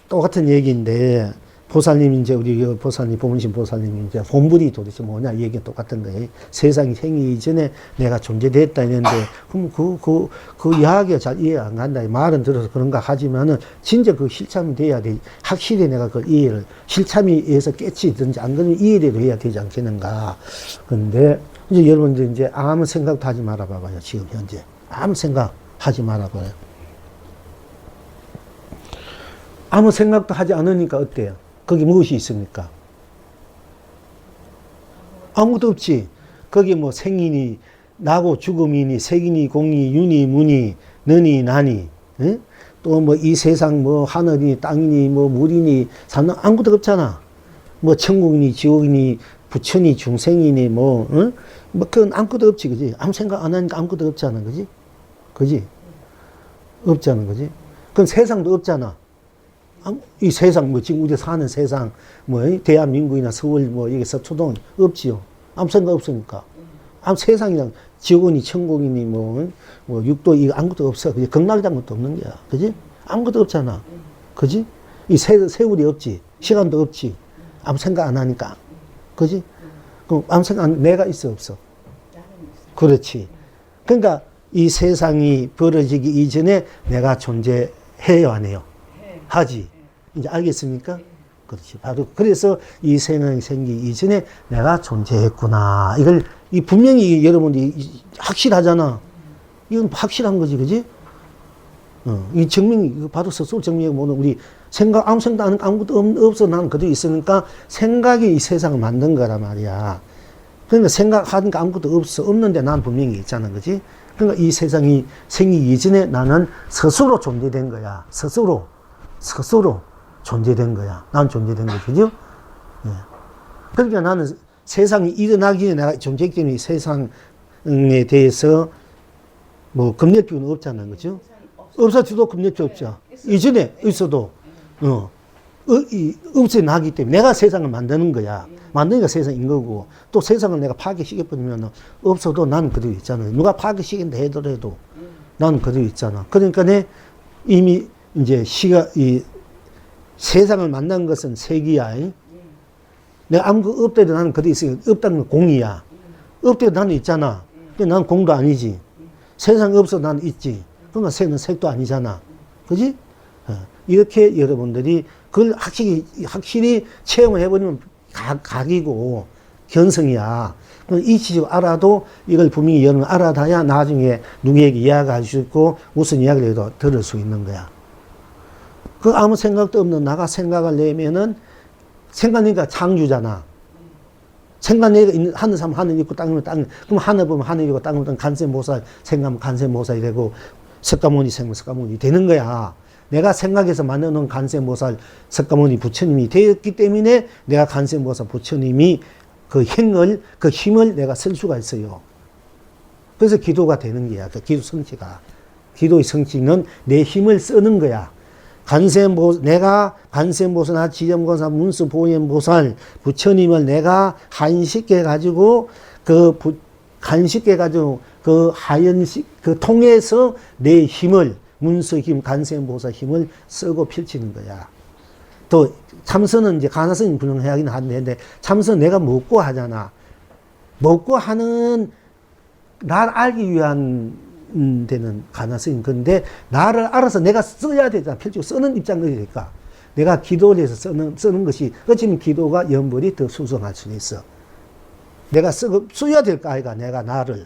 Speaker 1: 똑같은 얘기인데 보살님 이제 우리 보살님 보문신 보살님이 이제 본분이 도대체 뭐냐 얘기가 똑같은 거예요. 세상이 생기기 이전에 내가 존재됐다 했는데 그럼 그 이야기가 잘 이해 안 간다. 말은 들어서 그런가 하지만은 진짜 그 실참이 돼야 돼. 확실히 내가 그 이해를 실참이 해서 깨치든지 안 그러면 이해를 해야 되지 않겠는가. 근데 이제 여러분들 이제 아무 생각도 하지 말아 봐봐요. 지금 현재 아무 생각 하지 말아 봐요. 아무 생각도 하지 않으니까 어때요? 거기 무엇이 있습니까? 아무것도 없지. 거기 뭐 생이니 나고 죽음이니 색이니 공이 윤이 무니 너니 나니 또 뭐 이 세상 뭐 하늘이니 땅이니 뭐 물이니 산은 아무것도 없잖아. 뭐 천국이니 지옥이니 부처니 중생이니 뭐 그건 아무것도 없지, 그지? 아무 생각 안 하니까 아무것도 없잖아, 그지? 그지? 없잖아, 그지? 그럼 세상도 없잖아. 이 세상, 뭐, 지금 우리가 사는 세상, 뭐, 대한민국이나 서울, 뭐, 여기 서초동, 없지요. 아무 생각 없으니까. 아무 세상이랑 지옥이니, 천국이니, 뭐, 육도, 이거 아무것도 없어. 그지? 극락이란 것도 없는 거야. 그지? 아무것도 없잖아. 그지? 이 세월이 없지. 시간도 없지. 아무 생각 안 하니까. 그지? 그럼 아무 생각 안, 내가 있어, 없어? 그렇지. 그러니까 이 세상이 벌어지기 이전에 내가 존재해요, 안 해요? 하지. 이제 알겠습니까? 그렇지. 바로 그래서 이 세상이 생기기 이전에 내가 존재했구나. 이걸 이 분명히 여러분들이 확실하잖아. 이건 확실한 거지, 그지? 이 증명이 이거 바로 스스로 증명해 보는 우리 생각 아무 생각 안 하는 아무것도 없어 나는 그대로 있으니까 생각이 이 세상을 만든 거란 말이야. 그러니까 생각하니까 아무것도 없어 없는데 난 분명히 있잖아, 그지? 그러니까 이 세상이 생기기 이전에 나는 스스로 존재된 거야. 스스로 존재된 거야. 난 존재된 거죠. 그죠? 예. 그러니까 나는 세상이 일어나기 전에 내가 존재했기 때문에 세상에 대해서 뭐 검열표는 없잖아. 그죠? 없어도 검열표 없죠. 이전에 있어도, 없어나기 때문에 내가 세상을 만드는 거야. 만드니까 세상인 거고, 또 세상을 내가 파괴시켜버리면 없어도 나는 그대로 있잖아. 누가 파괴시킨다 하더라도 나는 그대로 있잖아. 그러니까 이미 이제 이 세상을 만난 것은 색이야. 내가 아무것도 없대도 나는 그대로 있으니까 없다는 건 공이야. 없대도 나는 있잖아. 근데 나는 공도 아니지. 세상이 없어도 나는 있지. 그러니까 색은 색도 아니잖아. 그지? 이렇게 여러분들이 그걸 확실히 체험을 해버리면 각이고 견성이야. 이 지식 알아도 이걸 분명히 여러분 알아놔야 나중에 누구에게 이야기할 수 있고 무슨 이야기를 해도 들을 수 있는 거야. 그 아무 생각도 없는 나가 생각을 내면은 생각이니까 창조잖아. 생각내가 있는 하늘 사람 하늘 있고 땅은 땅. 그럼 하늘 보면 하늘이고 땅을 보면 간세모살 생각하면 간세모살이 되고 석가모니 생각하면 석가모니 되는 거야. 내가 생각해서 만드는 간세모살 석가모니 부처님이 되었기 때문에 내가 간세모살 부처님이 그 힘을 내가 쓸 수가 있어요. 그래서 기도가 되는 거야. 그 기도 성취가. 기도의 성취는 내 힘을 쓰는 거야. 내가 간세모살나 지점권사 문수보현보살 부처님을 내가 간식해가지고 그 하연식 통해서 내 힘을 문수힘 간세모살 힘을 쓰고 펼치는 거야. 또 참선은 이제 가나선이 분명하긴 한데 참선 내가 먹고 하잖아. 먹고 하는 날 알기 위한 데는 가능성이 근데 나를 알아서 내가 써야 되잖아. 펼치고 쓰는 입장이니까 내가 기도를 해서 쓰는 것이 어쩌면 기도가 연벌이 더 수성할 수 있어. 내가 써야 될 거 아이가 내가 나를.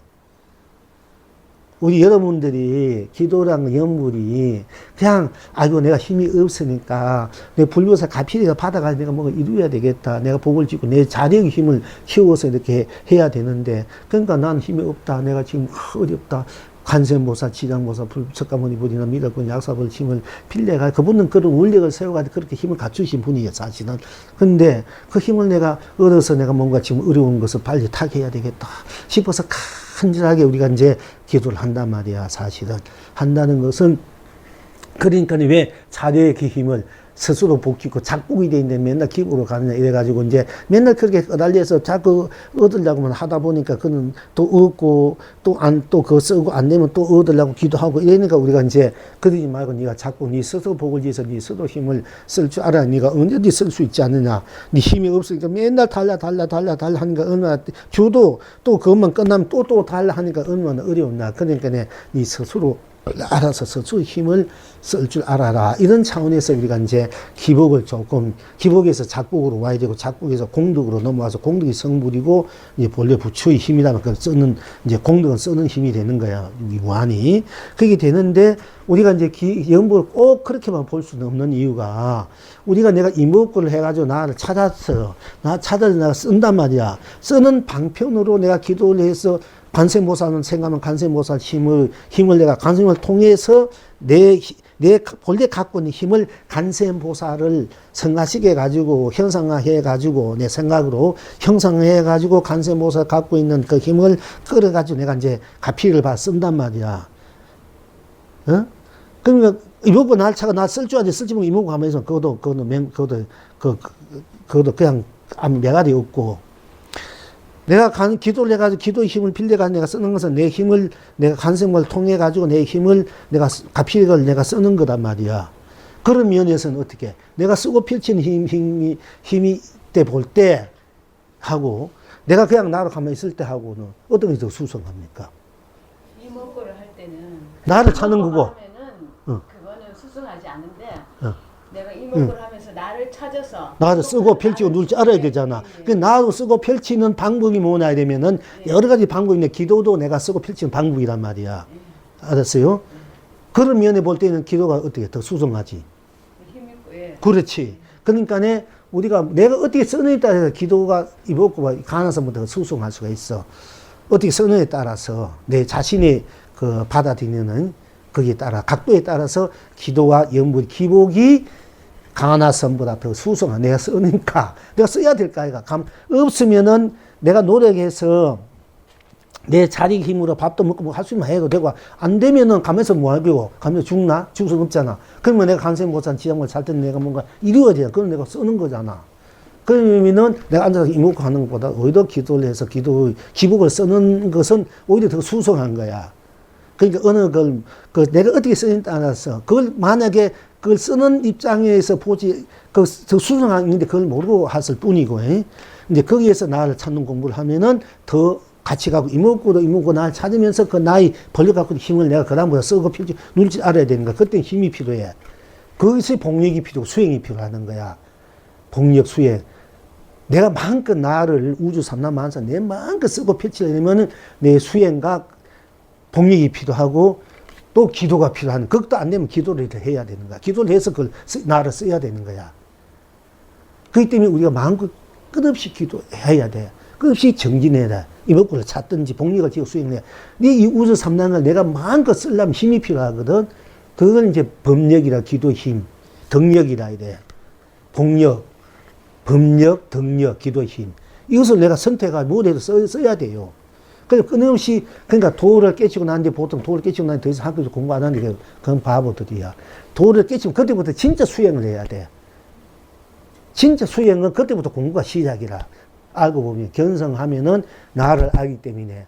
Speaker 1: 우리 여러분들이 기도랑 연물이 그냥 아이고 내가 힘이 없으니까 내 불교사 가필해서 받아가지고 내가 뭔가 이루어야 되겠다. 내가 복을 짓고 내 자력의 힘을 키워서 이렇게 해야 되는데 그러니까 난 힘이 없다. 내가 지금 어렵다. 관세음보살, 지장보살, 석가모니 분이나 미륵군, 약사벌 힘을 빌려가 그분은 그런 원력을 세워가지고 그렇게 힘을 갖추신 분이에요, 사실은. 근데 그 힘을 내가 얻어서 내가 뭔가 지금 어려운 것을 빨리 타개해야 되겠다 싶어서 간절하게 우리가 이제 기도를 한단 말이야, 사실은. 한다는 것은 그러니까 왜 자료의 그 힘을 스스로 복귀고 작곡이 돼 있는데 맨날 기부로 가느냐 이래가지고 이제 맨날 그렇게 떠달려서 자꾸 얻으려고만 하다 보니까 그는 또 얻고 또 그거 쓰고 안 되면 또 얻으려고 기도하고 이러니까 우리가 이제 그러지 말고 네가 자꾸 네 스스로 복을 지어서 네 스스로 힘을 쓸 줄 알아. 네가 언제든지 쓸 수 있지 않느냐. 네 힘이 없으니까 맨날 달라 하니까 얼마나 줘도 또 그것만 끝나면 또 달라 하니까 얼마나 어려웠나. 그러니까 네 스스로 알아서 스스로 힘을 쓸 줄 알아라. 이런 차원에서 우리가 이제 기복을 조금, 기복에서 작곡으로 와야 되고, 작곡에서 공덕으로 넘어와서 공덕이 성불이고, 이제 본래 부처의 힘이라면 그걸 쓰는, 이제 공덕은 쓰는 힘이 되는 거야. 무한히. 그게 되는데, 우리가 이제 연보를 꼭 그렇게만 볼 수는 없는 이유가, 우리가 내가 이목구를 해가지고 나를 찾아서, 찾아서 내가 쓴단 말이야. 쓰는 방편으로 내가 기도를 해서, 관세모사는 생각하면 관세모사 힘을 내가 관세모사를 통해서 내 본래 갖고 있는 힘을 관세음보살을 성화시켜 가지고 형상화해 가지고 내 생각으로 형상화해 가지고 관세음보살 갖고 있는 그 힘을 끌어 가지고 내가 이제 가피를 받아 쓴단 말이야. 어? 그러니까 이모고 날차가 나 쓸 줄 알지 쓸지 모르고 이모고 하면서 그것도 그냥 아무 매갈이 없고. 내가 기도를 해가지고 기도의 힘을 빌려가지고 내가 쓰는 것은 내 힘을 내가 간생을 통해 가지고 내 힘을 내가 가피력을 내가 쓰는 거단 말이야. 그런 면에서는 어떻게 내가 쓰고 펼치는 힘이 때 볼 때 하고 내가 그냥 나로 가만히 있을 때 하고는 어떤 게 더 수성합니까?
Speaker 2: 이목구를 할 때는
Speaker 1: 나를 찾는 거고.
Speaker 2: 하면은 그거는 수승하지 않은데 내가 이목구를 하면서 나를 찾아서
Speaker 1: 나를 쓰고 펼치고 누를지 알아야 되잖아. 그 나도 쓰고 펼치는 방법이 뭐냐 되면은 여러 가지 방법이 있는데 기도도 내가 쓰고 펼치는 방법이란 말이야. 알았어요? 그런 면에 볼 때는 기도가 어떻게 더 수성하지. 그렇지. 그러니까 우리가 내가 어떻게 쓰느냐에 따라서 기도가 이목구가 가능성부터 수성할 수가 있어. 어떻게 쓰느냐에 따라서 내 자신이 그 받아들이는 거기에 따라 각도에 따라서 기도와 연불 기복이 가나선보다 더 수성한 내가 쓰니까 내가 써야 될까 아이가 없으면은 내가 노력해서 내 자리 힘으로 밥도 먹고 뭐 할 수 있으면 해도 되고 안 되면은 가면서 뭐 하고 가면서 죽나? 죽을 수 없잖아. 그러면 내가 간세모산 지장을 살 때는 내가 뭔가 이루어져야 그건 내가 쓰는 거잖아. 그러면은 내가 앉아서 이목구 하는 것보다 오히려 기도를 해서 기복을 쓰는 것은 오히려 더 수성한 거야. 그러니까 어느 내가 어떻게 쓰느냐에 따라서 그걸 만약에 그걸 쓰는 입장에서 보지 그 수성한 있는데 그걸 모르고 했을 뿐이고 이제 거기에서 나를 찾는 공부를 하면은 더 같이 가고 이목구도 나를 찾으면서 그 나의 벌려갖고 힘을 내가 그다음부터 쓰고 펼치 누릴지 알아야 되는 거야. 그때 힘이 필요해. 거기서 복력이 필요하고 수행이 필요하는 거야. 복력 수행. 내가 마음껏 나를 우주 삼라만사 내 마음껏 쓰고 펼치려면은 내 수행과 복력이 필요하고 또 기도가 필요한 그것도 안 되면 기도를 해야 되는 거야. 기도를 해서 그걸 나를 써야 되는 거야. 그렇기 때문에 우리가 마음껏 끝없이 기도해야 돼. 끝없이 정진해야 돼. 이목구를 찾든지 복력을 지고 수행해야 돼. 이 우주 삼단을 내가 마음껏 쓰려면 힘이 필요하거든. 그건 이제 법력이라 기도 힘, 덕력이라 이래. 복력, 법력, 덕력, 기도 힘. 이것을 내가 선택하고 뭐라도 써야 돼요. 그래서 끊임없이, 그러니까 도를 깨치고 나는데 보통 도를 깨치고 나는데 더 이상 학교에서 공부 안 하는데 그건 바보들이야. 도를 깨치면 그때부터 진짜 수행을 해야 돼. 진짜 수행은 그때부터 공부가 시작이라. 알고 보면, 견성하면은 나를 알기 때문에.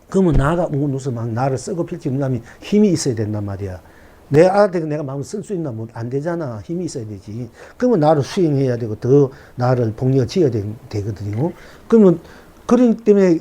Speaker 1: 그러면 나가 무슨 막 나를 쓰고 펼치려면 힘이 있어야 된단 말이야. 내가 마음을 쓸 수 있나? 뭐 안 되잖아. 힘이 있어야 되지. 그러면 나를 수행해야 되고 더 나를 복력을 지어야 되거든요. 그러면, 그렇기 때문에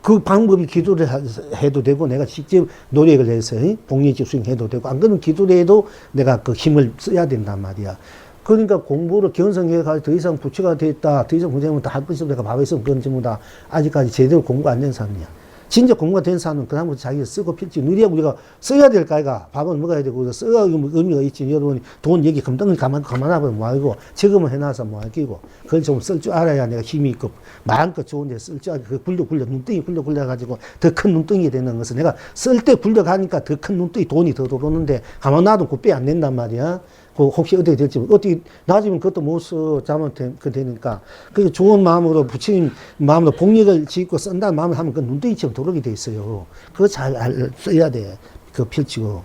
Speaker 1: 그 방법이 기도를 해도 되고 내가 직접 노력을 해서 복력지 수행해도 되고 안 그러면 기도를 해도 내가 그 힘을 써야 된단 말이야. 그러니까 공부를 견성해가지고 더 이상 부처가 됐다, 더 이상 공부하면 다 할 것이 없어 내가 밥에 있으면 그건 전부 다 아직까지 제대로 공부 안 된 사람이야. 진짜 공부가 된 사람은 그다음부터 자기가 쓰고 필지 누리하고 우리가 써야 될 까이가 밥은 먹어야 되고 써야 의미가 있지. 여러분이 돈 여기 금덩이 가만하면 뭐하고 적으면 해놔서 뭐하기고 그걸 좀 쓸 줄 알아야 내가 힘이 있고 마음껏 좋은데 쓸 줄 알고 그 굴려 눈덩이 굴려가지고 더 큰 눈덩이 되는 것은 내가 쓸 때 굴려가니까 더 큰 눈덩이 돈이 더 들어오는데 가만 놔도 그 빼 안 된단 말이야. 그 혹시 어떻게 될지 어떻게 나중에 그것도 못 써 잘못그 되니까 그 좋은 마음으로 부처님 마음으로 복력을 짓고 쓴다는 마음을 하면 그 눈덩이처럼 들어오게 돼 있어요. 그거 잘 써야 돼. 그 펼치고.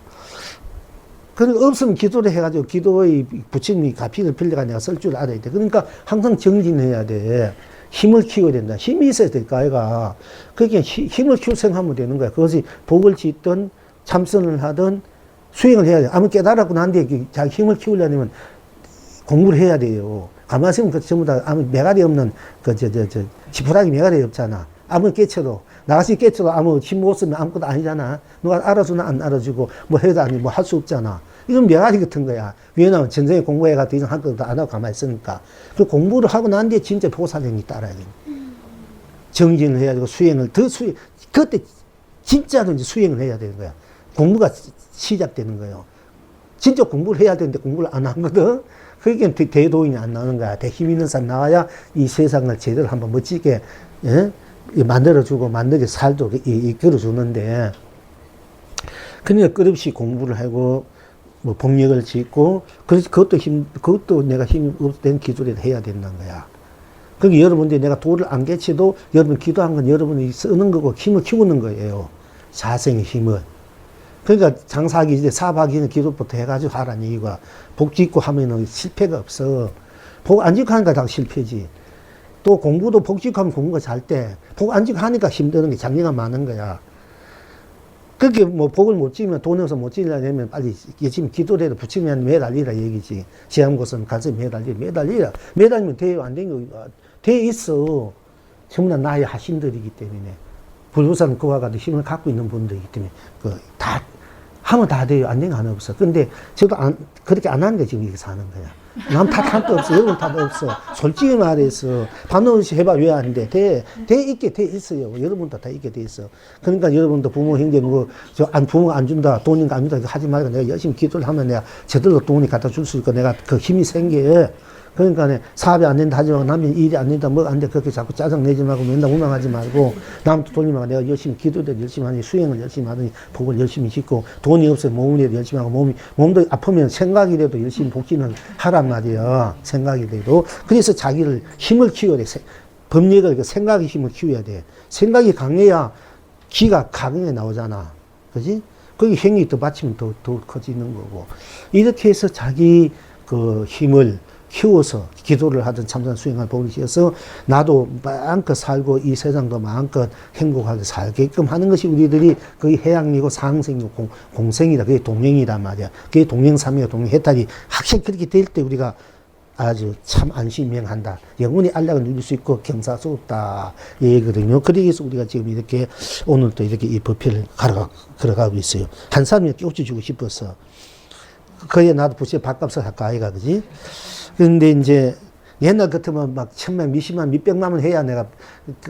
Speaker 1: 그러니까 없으면 기도를 해가지고 기도의 부처님이 가피를 빌려가 내가 쓸 줄 알아야 돼. 그러니까 항상 정진해야 돼. 힘을 키워야 된다. 힘이 있어야 될까, 아이가. 그게 힘을 키우생하면 되는 거야. 그것이 복을 짓든 참선을 하든 수행을 해야 돼. 아무 깨달았고 난데 자기 힘을 키우려면 공부를 해야 돼요. 가만히 있으면 그 전부 다 아무 매갈이 없는 지푸라기 매갈이 없잖아. 아무 깨쳐도. 나가시 깨쳐도 아무 힘 못 쓰면 아무것도 아니잖아. 누가 알아주나 안 알아주고 뭐 해도 아니 뭐 할 수 없잖아. 이건 매갈이 같은 거야. 왜냐면 전생에 공부해가 더 이상 할 것도 안 하고 가만히 있으니까. 그 공부를 하고 난 뒤에 진짜 보살행이 따라야 돼. 정진을 해야 되고 수행을 그때 진짜로 이제 수행을 해야 되는 거야. 공부가 시작되는 거예요. 진짜 공부를 해야 되는데 공부를 안 하거든. 그게 대도인이 안 나오는 거야. 대힘 있는 사람 나와야 이 세상을 제대로 한번 멋지게 만들어주고 만들게 살도록 이끌어주는데 그러니까 끝없이 공부를 하고 뭐 복력을 짓고 그래서 그것도 내가 힘이 없된 기술을 해야 된다는 거야. 그러니까 여러분들이 내가 도를 안 개치도 여러분 기도한 건 여러분이 쓰는 거고 힘을 키우는 거예요. 자생의 힘을. 그러니까 장사하기 이제 사업하기 전에 기도부터 해가지고 하라는 얘기가 복 짓고 하면은 실패가 없어. 복 안 짓고 하니까 다 실패지. 또 공부도 복 짓고 하면 공부가 잘 때, 복 안 짓고 하니까 힘드는 게 장애가 많은 거야. 그렇게 뭐 복을 못 지으면 돈 없어 못 지으려면 빨리 열심히 기도를 해도 부치면 매달리라 얘기지. 시험고선 가서 매달리라. 매달리면 돼요. 안 되는 거, 돼 있어. 전부 다 나의 하신들이기 때문에. 불교사는 그와 같은 힘을 갖고 있는 분들이기 때문에, 다, 하면 다 돼요. 안 되는 거 하나 없어. 근데 저도 그렇게 안 하는 게 지금 이렇게 사는 거야. 남 탓할 거 없어. 여러분 탓 없어. 솔직히 말해서, 반드시 해봐. 왜 안 돼? 돼 있게 돼 있어요. 여러분도 다 있게 돼 있어. 그러니까 여러분도 부모, 형제, 부모가 안 준다. 돈인가 안 준다. 하지 말고 내가 열심히 기도를 하면 내가 제대로 돈이 갖다 줄 수 있고 내가 그 힘이 생겨. 그러니까 사업이 안 된다 하지 말고 남의 일이 안 된다 뭐 안 돼 그렇게 자꾸 짜증 내지 말고 맨날 우망하지 말고 남도 돈이 많아 내가 열심히 기도도 열심히 하니 수행을 열심히 하더니 복을 열심히 짓고 돈이 없어요 몸이라도 열심히 하고 몸도 아프면 생각이라도 열심히 복지는 하란 말이야. 생각이라도. 그래서 자기를 힘을 키워야 돼. 법력을 생각의 힘을 키워야 돼. 생각이 강해야 기가 강하게 나오잖아. 그지? 거기 행위 더 받치면 더 커지는 거고. 이렇게 해서 자기 그 힘을 키워서 기도를 하든 참선 수행을 복을 지어서 나도 마음껏 살고 이 세상도 마음껏 행복하게 살게끔 하는 것이 우리들이 거의 해양이고 상생이고 공생이다. 그게 동행이란 말이야. 그게 동행삼이고 동행해탈이 확실히 그렇게 될 때 우리가 아주 참 안심명한다. 영원히 안락을 누릴 수 있고 경사스럽다. 얘기거든요. 그래서 우리가 지금 이렇게 오늘도 이렇게 이 법회를 걸어가고 있어요. 한 사람이 깨우쳐주고 싶어서. 그에 나도 부채 밥값을 할까 아이가 그지? 근데 이제 옛날 같으면 막 천만, 몇십만, 몇백만 원 해야 내가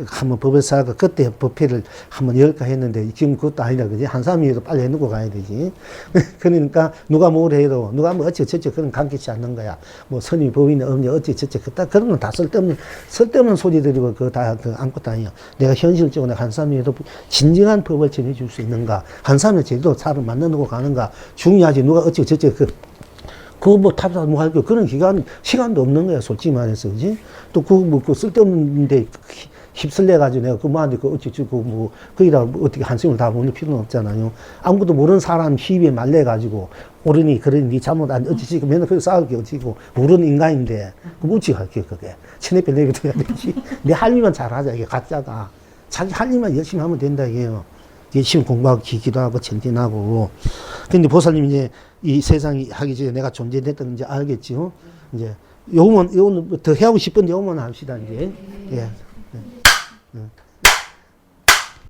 Speaker 1: 한번 법을 사고 그때 법회를 한번 열까 했는데 지금 그것도 아니라 그지? 한 사람이라도 빨리 해놓고 가야 되지. 그러니까 누가 뭘 해도 누가 뭐 어찌저찌 그런 관계치 않는 거야. 뭐 선임, 법인이 없니 어찌저찌 그런 건 다 쓸데없는 소리들이고 그거 다 아무것도 아니야. 내가 현실적으로 한 사람이라도 진정한 법을 전해줄 수 있는가. 한 사람이 제대로 사람을 만나고 가는가. 중요하지. 누가 어찌저찌 그거 뭐 탑사 뭐 할 거 그런 시간도 없는 거야, 솔직히 말해서, 그지? 또 그 쓸데없는데 휩쓸려가지고 내가 그만한데 거기다 어떻게 한숨을 다 보낼 필요는 없잖아요. 아무것도 모르는 사람 시비에 말려가지고, 오르니, 그러니, 니 잘못 안, 어찌지, 맨날 그렇게 싸울 게 어찌고, 모르는 인간인데, 그럼 어찌 할게, 그게. 천혜별 내비도 해야 되지. 내 할 일만 잘하자, 이게 가짜가. 자기 할 일만 열심히 하면 된다, 이게요. 열심히 공부하고, 기도하고, 전진하고. 근데 보살님 이제, 이 세상이 하기 전에 내가 존재됐던 이제 알겠죠? 이제, 요거는 더 해하고 싶은데 요거만 합시다, 이제. 예.